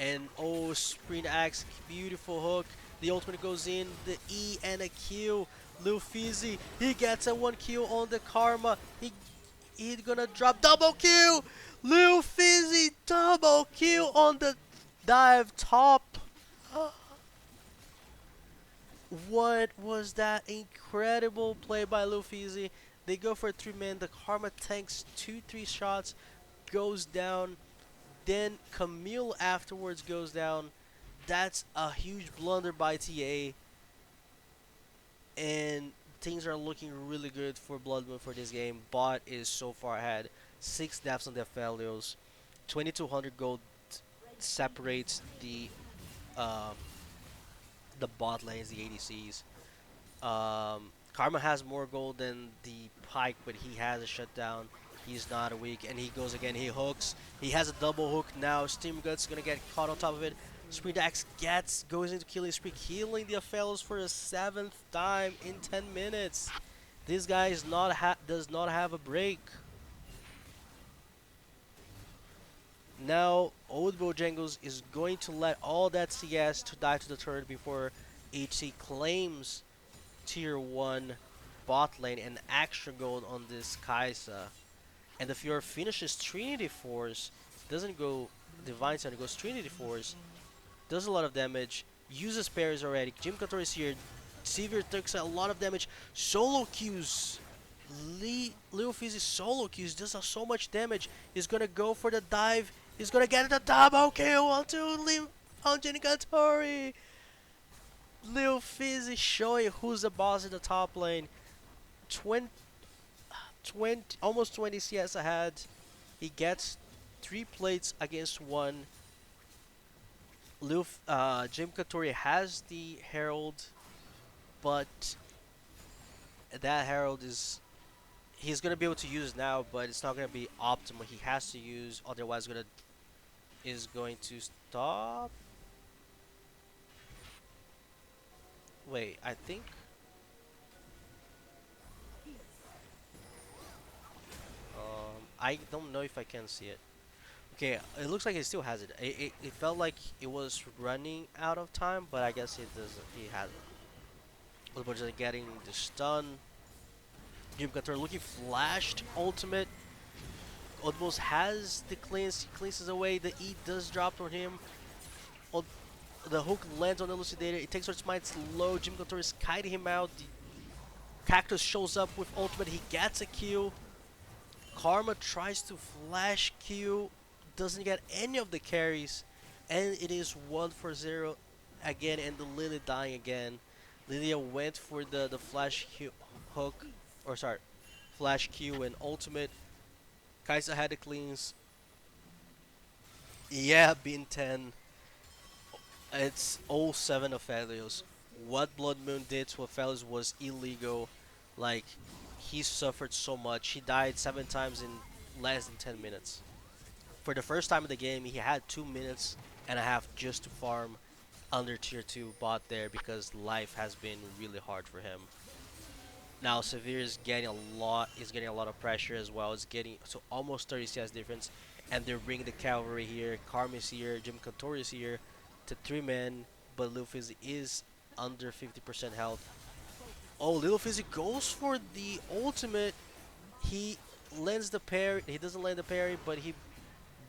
and oh, Sprint Axe, beautiful hook. The ultimate goes in, the E and a Q. Lil Fizzy, he gets a 1 kill on the Karma. He's gonna drop double kill. Lil Fizzy double kill on the dive top. What was that incredible play by Lil Fizzy? They go for 3 men. The Karma tanks 2-3 shots, goes down. Then Camille afterwards goes down. That's a huge blunder by TA. And things are looking really good for Blood Moon for this game. Bot is so far ahead. 6 deaths on the Aphelios. 2200 gold separates um, the bot lanes, the ADCs. Karma has more gold than the Pike, but he has a shutdown. He's not weak, and he goes again. He hooks. He has a double hook now. Steam Gut's gonna get caught on top of it. Sprint Axe goes into killing spree, killing the Aphelios for the 7th time in 10 minutes. This guy does not have a break. Now, Old Bojangles is going to let all that CS to die to the turret before HC claims tier 1 bot lane and extra gold on this Kaisa. And if your finishes Trinity Force, doesn't go Divine Sun, it goes Trinity Force, does a lot of damage, uses parries already. Jim Kator is here. Severe takes a lot of damage. Solo Qs. Leo Fizzy solo Qs does so much damage. He's gonna go for the dive. He's gonna get the double kill on Jim Katori. Lil Fizzy showing who's the boss in the top lane. 20, almost 20 CS ahead. He gets 3 plates against 1. Jim Katori has the Herald, but that Herald he's gonna be able to use now, but it's not gonna be optimal. He has to use, otherwise is going to stop. Wait, I think. I don't know if I can see it. Okay, it looks like he still has it. It felt like it was running out of time, but I guess it doesn't. He hasn't. But just getting the stun. Jim Cutter looking flashed ultimate. Almost has the cleanse. He cleanses away. The E does drop on him. The hook lands on the Elucidator. It takes her smite low. Jim Cutter is kiting him out. The Cactus shows up with ultimate. He gets a kill. Karma tries to flash Q, doesn't get any of the carries, and it is 1-0 again, and the Lily dying again. Lilia went for the flash Q hook, or sorry, flash Q and ultimate. Kaisa had the cleans. Yeah, bin 10. It's all 7 of Aphelios. What Blood Moon did to Aphelios was illegal. Like, he suffered so much. He died 7 times in less than 10 minutes. For the first time in the game, he had 2 minutes and a half just to farm under tier 2 bot there because life has been really hard for him. Now Severe is getting a lot of pressure as well. It's getting so almost 30 CS difference, and they're bringing the cavalry here. Karma's here, Jim Katori is here to 3 men, but Lil Fizzy is under 50% health. Oh, Lil Fizzy goes for the ultimate. He lands the parry. He doesn't land the parry, but he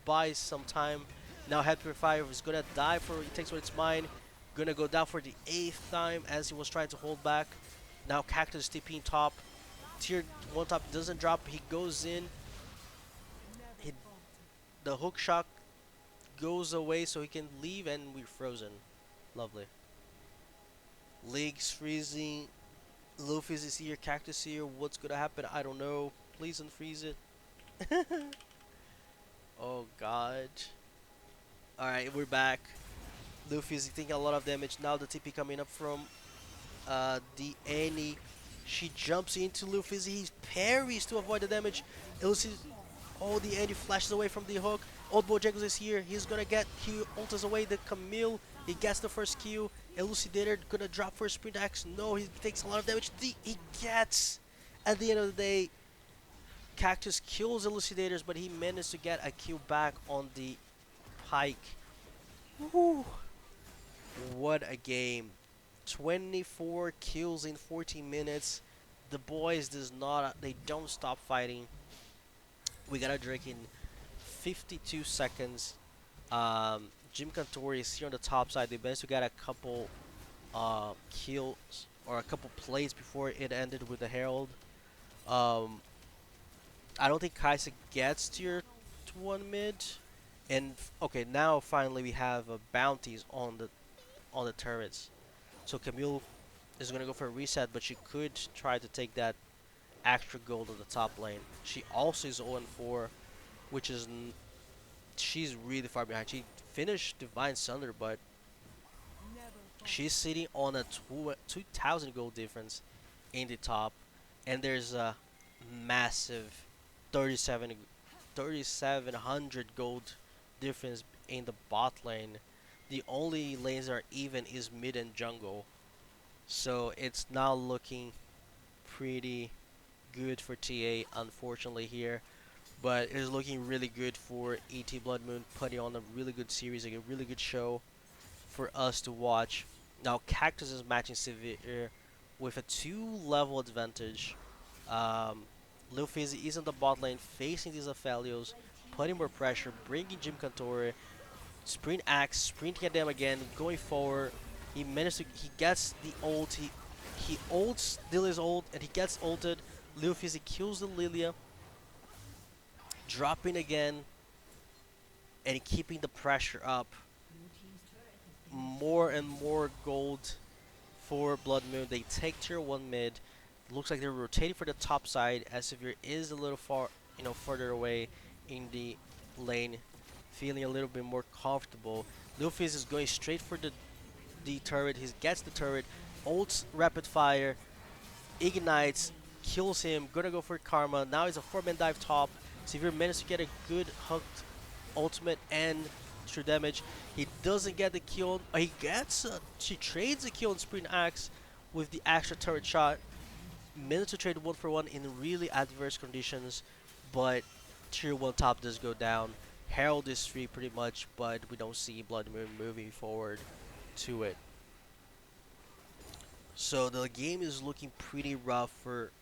buys some time. Now Head Purifier is gonna die for. He takes what it's mine. Gonna go down for the 8th time as he was trying to hold back. Now Cactus TPing top. Tier 1 top doesn't drop. He goes in. The hook shot goes away so he can leave, and we're frozen. Lovely. League's freezing. Luffy's is here. Cactus here. What's gonna happen? I don't know. Please unfreeze it. Oh god. Alright, we're back. Luffy's taking a lot of damage. Now the TP coming up from the Annie. She jumps into Luffy's. He parries to avoid the damage. Oh, the Annie flashes away from the hook. Old Bojangles is here. He's gonna get Q. Ultas away the Camille. He gets the first Q. Elucidator gonna drop for a sprint axe. No, he takes a lot of damage. He gets. At the end of the day, Cactus kills Elucidators, but he managed to get a kill back on the Pike. Woo. What a game. 24 kills in 14 minutes. The boys they don't stop fighting. We got a Drake in 52 seconds. Jim Cantori is here on the top side. They managed to get a couple kills or a couple plays before it ended with the Herald. I don't think Kaisa gets tier 1 mid. And okay, now finally we have bounties on the turrets. So Camille is gonna go for a reset, but she could try to take that extra gold on the top lane. She also is 0-4. which is she's really far behind. She finished Divine Sunder, but she's sitting on a 2,000 gold difference in the top, and there's a massive 37 3,700 gold difference in the bot lane. The only lanes that are even is mid and jungle, so it's now looking pretty good for TA, unfortunately here, but it is looking really good for ET Blood Moon, putting on a really good series, like a really good show for us to watch. Now Cactus is matching Severe with a 2 level advantage. Um, Lil Fizzy is in the bot lane facing these Aphelios, putting more pressure, bringing Jim Cantore, Sprint Axe, sprinting at them again, going forward. He gets the ult, he ults Lilia's ult, and he gets ulted. Lil Fizzy kills the Lilia, dropping again, and keeping the pressure up. More and more gold for Blood Moon. They take tier 1 mid. Looks like they're rotating for the top side as Severe is a little far, further away in the lane, feeling a little bit more comfortable. Luffy's is going straight for the turret. He gets the turret, ults rapid fire, ignites, kills him. Gonna go for Karma. Now he's a 4-man dive top. Severe managed to get a good hooked ultimate and true damage. He doesn't get the kill. She trades the kill on Sprint Axe with the extra turret shot. Managed to trade 1 for 1 in really adverse conditions, but tier 1 top does go down. Herald is free pretty much, but we don't see Blood Moon moving forward to it. So the game is looking pretty rough for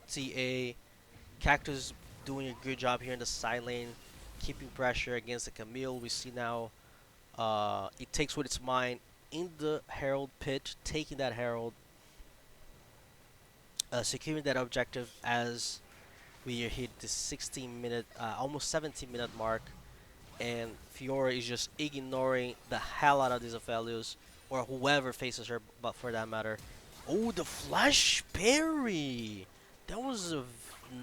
TA. Cactus doing a good job here in the side lane, keeping pressure against the Camille. We see now it takes what it's mine in the Herald pit, taking that Herald, securing that objective as we hit the 16-minute, almost 17-minute mark, and Fiora is just ignoring the hell out of these Aphelios, or whoever faces her, but for that matter. Oh, the flash parry! That was a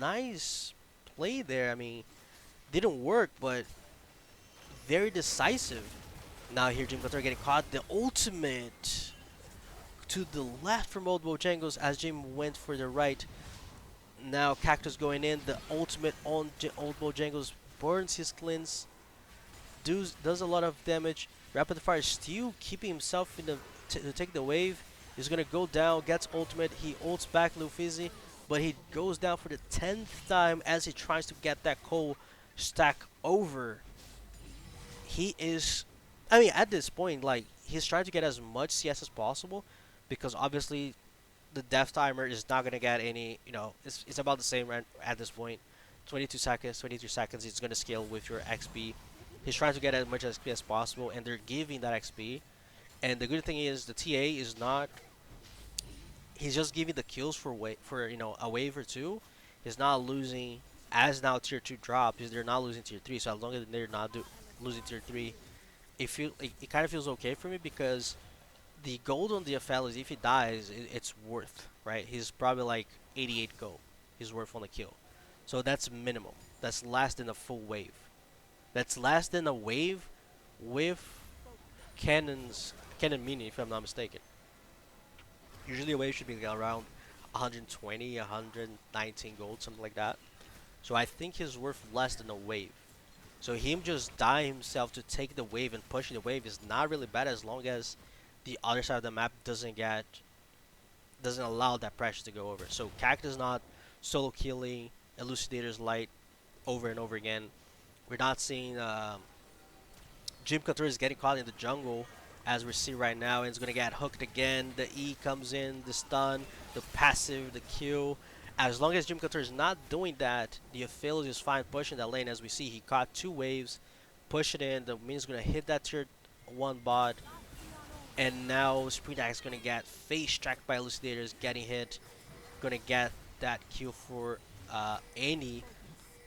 nice play there. I mean, didn't work, but very decisive. Now here, Jim Cutler getting caught. The ultimate to the left from Old Bojangles as Jim went for the right. Now Cactus going in. The ultimate on Old Bojangles burns his cleanse. Does a lot of damage. Rapid fire still keeping himself in the to take the wave. He's gonna go down. Gets ultimate. He ults back Luffy, but he goes down for the 10th time as he tries to get that coal stack over. He is, I mean, at this point, like, he's trying to get as much CS as possible, because obviously the death timer is not gonna get any, it's about the same at this point. 22 seconds, 23 seconds, it's gonna scale with your XP. He's trying to get as much XP as possible, and they're giving that XP. And the good thing is the TA is not, he's just giving the kills for a wave or two. He's not losing as now tier 2 drops. They're not losing tier 3. So as long as they're not losing tier 3, it kind of feels okay for me, because the gold on the Aphelios, if he dies, it's worth, right? He's probably like 88 gold. He's worth on the kill. So that's minimal. That's less than a full wave. That's less than a wave with cannon mini, if I'm not mistaken. Usually a wave should be around 120, 119 gold, something like that. So I think he's worth less than a wave. So him just dying himself to take the wave and pushing the wave is not really bad, as long as the other side of the map doesn't allow that pressure to go over. So Cactus not solo killing Elucidator's Light over and over again. We're not seeing Jim Couture is getting caught in the jungle, as we see right now, and it's gonna get hooked again. The E comes in, the stun, the passive, the kill. As long as Jim Couture is not doing that, the Aphelios is fine pushing that lane. As we see, he caught 2 waves, push it in. The min's gonna hit that tier 1 bot, and now Sprint Axe is gonna get face tracked by Elucidators, getting hit. Gonna get that kill for Annie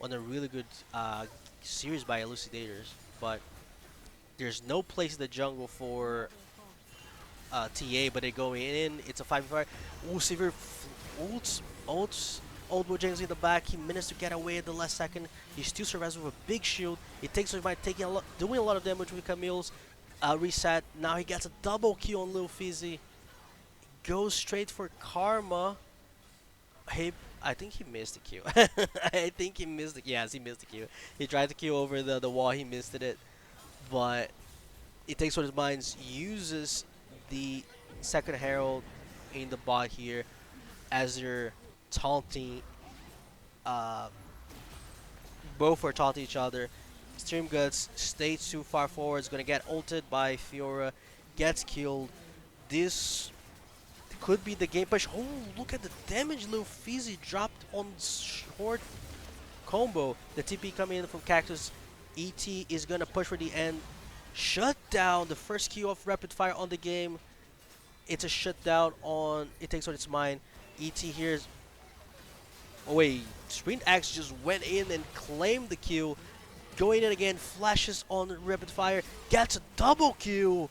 on a really good series by Elucidators, but there's no place in the jungle for TA, but they're going in. It's a 5v5. Ooh, Severe ults Old Bojangles in the back. He managed to get away at the last second. He still survives with a big shield. He takes his mind, taking a lot, doing a lot of damage with Camille's reset. Now he gets a double kill on Lil Fizzy. Goes straight for Karma. He, I think he missed the kill. I think he missed the. Yes, he missed the kill. He tried to kill over the wall. He missed it, but he takes what his minds. Uses the second herald in the bot here as they're taunting. Uh, both are taunting each other. Stream Guts stays too far forward. Is gonna get ulted by Fiora. Gets killed. This could be the game push. Oh, look at the damage Lil Fizzy dropped on short combo. The TP coming in from Cactus. ET is gonna push for the end. Shut down the first kill of rapid fire on the game. It's a shutdown on. It takes on its mind. ET here is. Oh wait, Sprint Axe just went in and claimed the kill. Going in again, flashes on rapid fire, gets a double kill.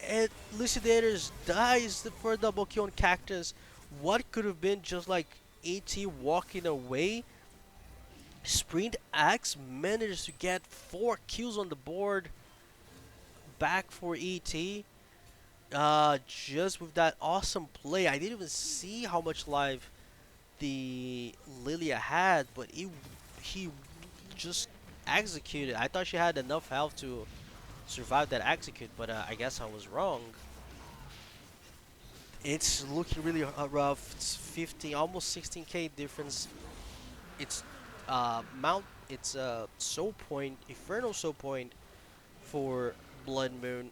And Lucidators dies for a double kill on Cactus. What could have been just like AT walking away? Sprint Axe managed to get 4 kills on the board. Back for ET. Just with that awesome play. I didn't even see how much life the Lilia had, but he just executed. I thought she had enough health to survive that execute, but I guess I was wrong. It's looking really rough. It's 50, almost 16k difference. It's it's soul point, Inferno soul point for Blood Moon.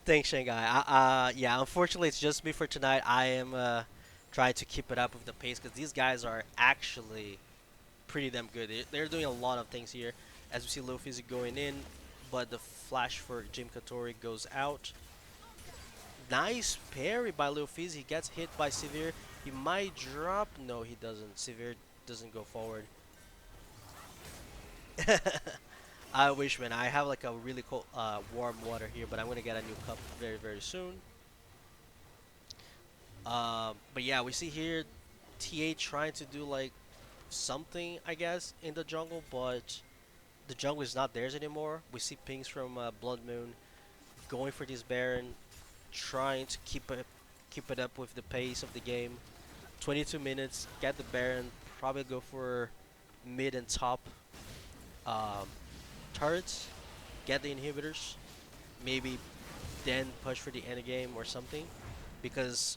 Thanks, Shanghai. Yeah, unfortunately, it's just me for tonight. I am trying to keep it up with the pace because these guys are actually pretty damn good. They're doing a lot of things here. As we see Lil Fizzy going in, but the flash for Jim Katori goes out. Nice parry by Lil Fizzy. He gets hit by Severe. He might drop. No, he doesn't. Severe doesn't go forward. I wish, man. I have like a really cold, warm water here, but I'm gonna get a new cup very, very soon. But yeah, we see here TA trying to do like something, I guess, in the jungle, but the jungle is not theirs anymore. We see pings from Blood Moon going for this Baron, trying to keep it up with the pace of the game. 22 minutes, get the Baron, probably go for mid and top turrets, get the inhibitors, maybe then push for the end game or something, because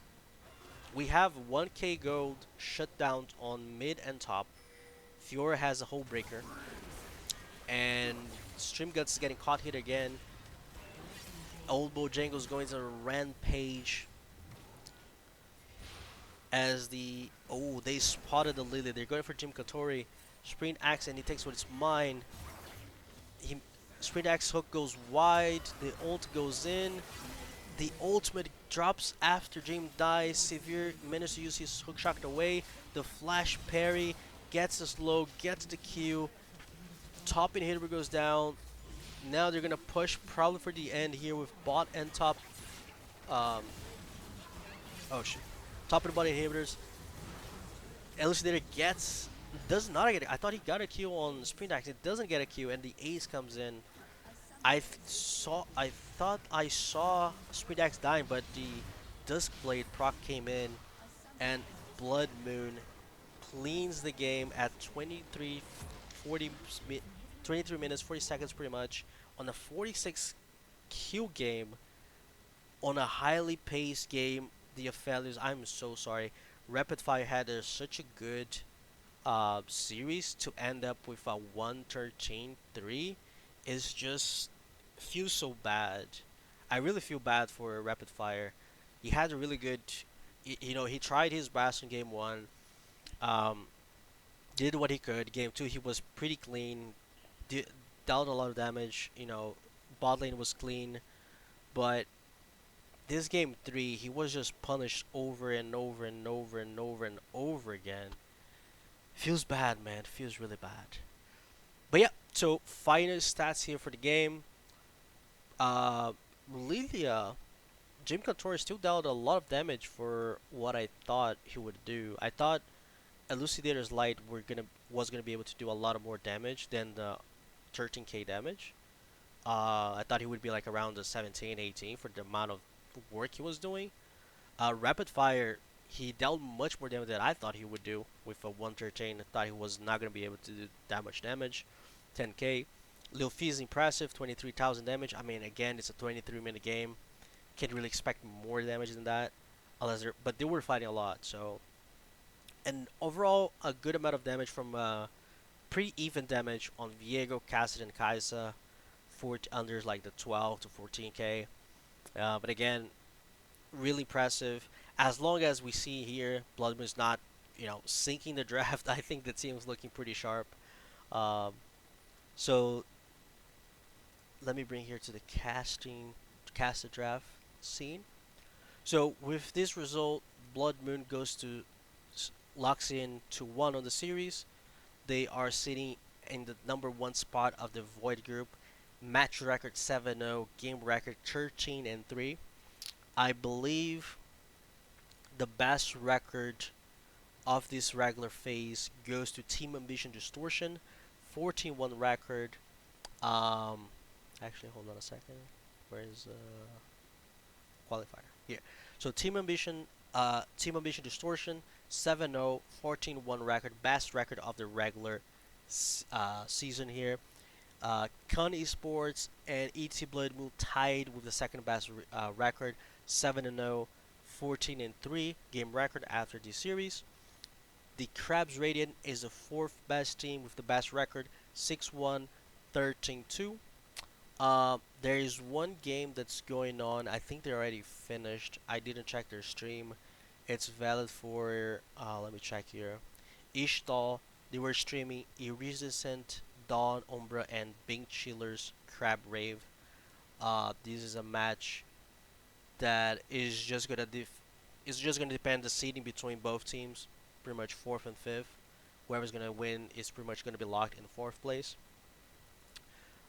we have 1k gold shutdowns on mid and top. Fiora has a hull breaker, and Stream Guts is getting caught hit again. Old Bojangles going to rampage as they spotted the Lily. They're going for Jim Katori. Sprint Axe, and he takes what is mine. Sprint Axe hook goes wide. The ult goes in. The ultimate drops after Jim dies. Severe manages to use his hook shot away. The flash parry gets the slow, gets the Q. Top inhibitor goes down. Now they're gonna push probably for the end here with bot and top. Oh shit! Top and bot inhibitors. Elucidator does not get it. I thought he got a Q on Sprint Axe. It doesn't get a Q, and the Ace comes in. I thought I saw Sprint Axe dying, but the Duskblade proc came in, and Blood Moon cleans the game at 23 minutes 40 seconds pretty much on a 46 kill game on a highly paced game. The Aphelios, I'm so sorry. Rapid Fire had such a good series to end up with a 113-3 is just feels so bad. I really feel bad for Rapid Fire. He had a really good, he tried his best in game 1. Did what he could. Game 2, he was pretty clean. Dealt a lot of damage. Bot lane was clean, but this game 3, he was just punished over and over and over and over and over again. Feels bad, man. Feels really bad. But yeah, so final stats here for the game. Lilia Jim Contor still dealt a lot of damage for what I thought he would do. I thought Elucidator's Light was gonna be able to do a lot of more damage than the 13k damage. I thought he would be like around the 17, 18 for the amount of work he was doing. Rapid Fire, he dealt much more damage than I thought he would do with a 113. I thought he was not going to be able to do that much damage. 10k. Lil Fee is impressive, 23,000 damage. I mean, again, it's a 23-minute game. Can't really expect more damage than that, but they were fighting a lot. So, and overall, a good amount of damage from pretty even damage on Viego, Cassidy, and Kaisa. For unders like the 12 to 14k. But again, really impressive. As long as we see here, Bloodmoon's not, sinking the draft. I think the team's looking pretty sharp. Um, so let me bring here to the cast the draft scene. So with this result, Blood Moon locks in to one on the series. They are sitting in the number one spot of the Void group. Match record 7-0, game record 13-3. I believe the best record of this regular phase goes to Team Ambition Distortion, 14-1 record. Um, actually, hold on a second. Where is qualifier? Here. So Team Ambition Distortion, 7-0, 14-1 record, best record of the regular season here. Con Esports and ET Blood Moon tied with the second best record, 7-0, 14-3 game record after the series. The Crabs Radiant is the fourth best team with the best record, 6-1, 13-2. There is one game that's going on. I think they're already finished. I didn't check their stream. It's valid for, let me check here. Ishtal, they were streaming Iridescent, Dawn, Umbra, and Bing Chiller's Crab Rave. This is a match that is just gonna depend the seeding between both teams, pretty much fourth and fifth. Whoever's gonna win is pretty much gonna be locked in fourth place.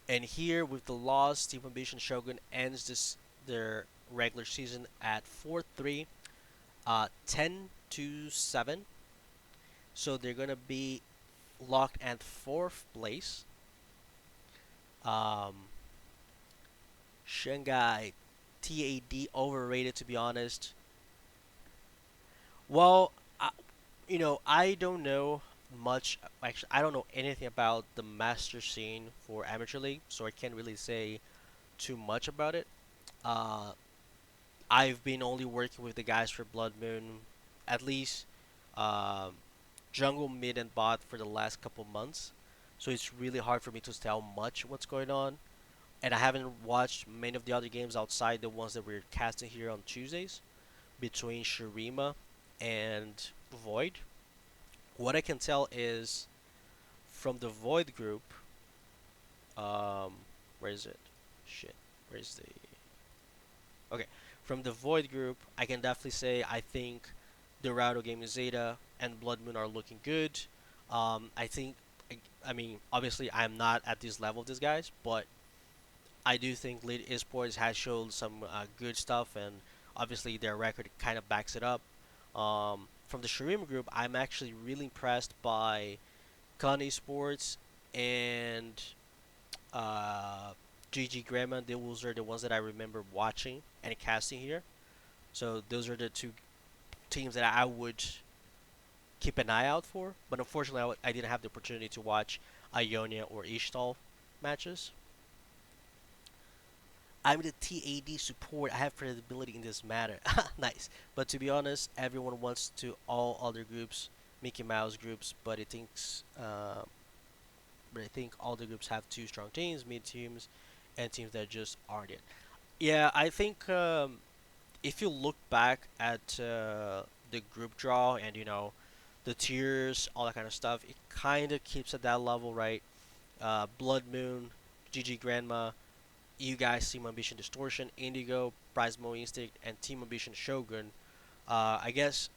And here with the loss, Team Ambition Shogun ends their regular season at 4-3, 10-7. So they're gonna be locked at fourth place. Um, Shanghai TAD overrated, to be honest. Well, I don't know much. Actually, I don't know anything about the master scene for Amateur League, so I can't really say too much about it. Uh, I've been only working with the guys for Blood Moon, at least um, jungle, mid, and bot for the last couple months. So it's really hard for me to tell much what's going on. And I haven't watched many of the other games outside the ones that we're casting here on Tuesdays between Shurima and Void. What I can tell is from the Void group, um, where is it? Shit, where's the? Okay, from the Void group, I can definitely say I think Dorado Gaming Zeta and Blood Moon are looking good. I think, I mean, obviously I'm not at this level of these guys, but I do think Lead Esports has shown some good stuff, and obviously their record kind of backs it up. From the Shurima group, I'm actually really impressed by Khan Esports and GG Grandma. Those are the ones that I remember watching and casting here. So those are the two teams that I would keep an eye out for. But unfortunately, I didn't have the opportunity to watch Ionia or Ishtal matches. I'm the TAD support. I have credibility in this matter. Nice. But to be honest, everyone wants to all other groups, Mickey Mouse groups, but I think all the groups have two strong teams, mid teams, and teams that just aren't it. Yeah, I think if you look back at the group draw and the tiers, all that kind of stuff, it kind of keeps at that level, right? Blood Moon, GG Grandma, you guys, Team Ambition Distortion, Indigo, Prizmo Instinct, and Team Ambition Shogun. I guess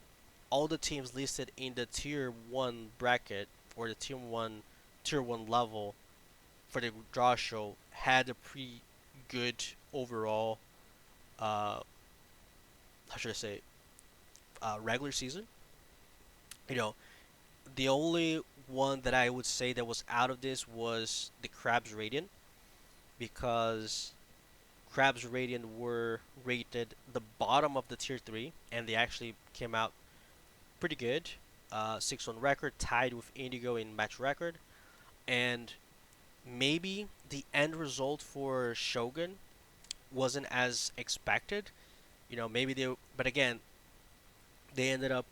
all the teams listed in the tier 1 bracket or the tier 1 level for the draw show had a pretty good overall uh, how should I say, regular season. You know, the only one that I would say that was out of this was the Crabs Radiant, because Crabs Radiant were rated the bottom of the tier 3, and they actually came out pretty good. 6-1 record, tied with Indigo in match record. And maybe the end result for Shogun wasn't as expected. Maybe but again, they ended up.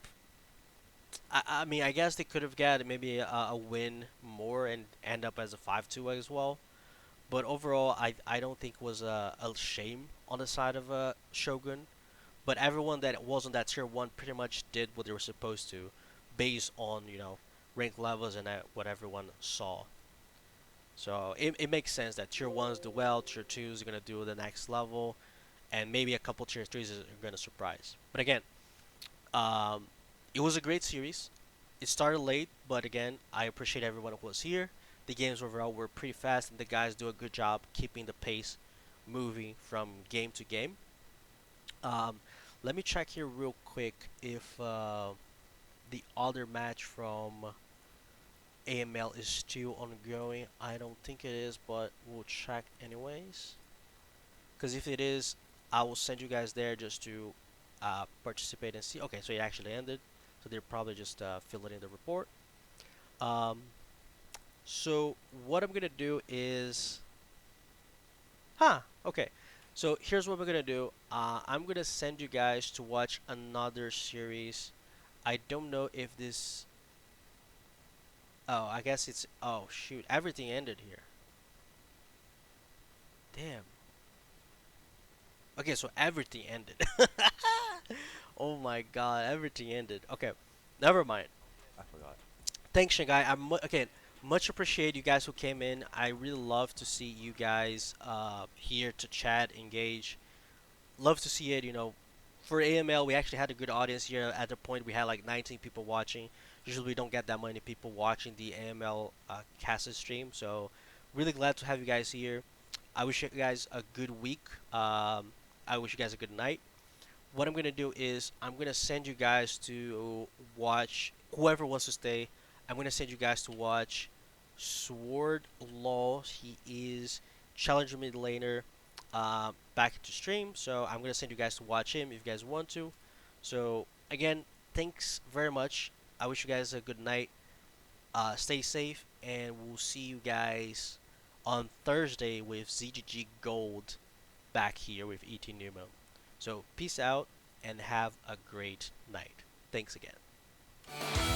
I mean, I guess they could have got maybe a win more and end up as a 5-2 as well. But overall, I don't think was a shame on the side of Shogun. But everyone that was on that tier 1 pretty much did what they were supposed to, based on rank levels and what everyone saw. So it makes sense that tier 1s do well, tier 2s are gonna do the next level, and maybe a couple tier 3s are gonna surprise. But again, um, it was a great series. It started late, but again, I appreciate everyone who was here. The games overall were pretty fast, and the guys do a good job keeping the pace moving from game to game. Um, Let me check here real quick if the other match from AML is still ongoing. I don't think it is, but we'll check anyways. Because if it is, I will send you guys there just to participate and see. Okay, so it actually ended. So they're probably just filling in the report. Um, so what I'm gonna do is, okay. So here's what we're gonna do. I'm gonna send you guys to watch another series. I don't know if this. Oh, I guess it's. Oh shoot! Everything ended here. Damn. Okay, so everything ended. Oh my god, everything ended. Okay, never mind.
I forgot.
Thanks, Shanghai. Again, much appreciate you guys who came in. I really love to see you guys here to chat, engage. Love to see it. For AML, we actually had a good audience here. At the point, we had like 19 people watching. Usually, we don't get that many people watching the AML cast stream. So, really glad to have you guys here. I wish you guys a good week. I wish you guys a good night. What I'm gonna do is I'm gonna send you guys to watch whoever wants to stay. I'm gonna send you guys to watch Sword Law. He is challenger mid laner back into stream. So I'm gonna send you guys to watch him if you guys want to. So again, thanks very much. I wish you guys a good night. Stay safe, and we'll see you guys on Thursday with ZGG Gold back here with ET Newman. So peace out and have a great night. Thanks again.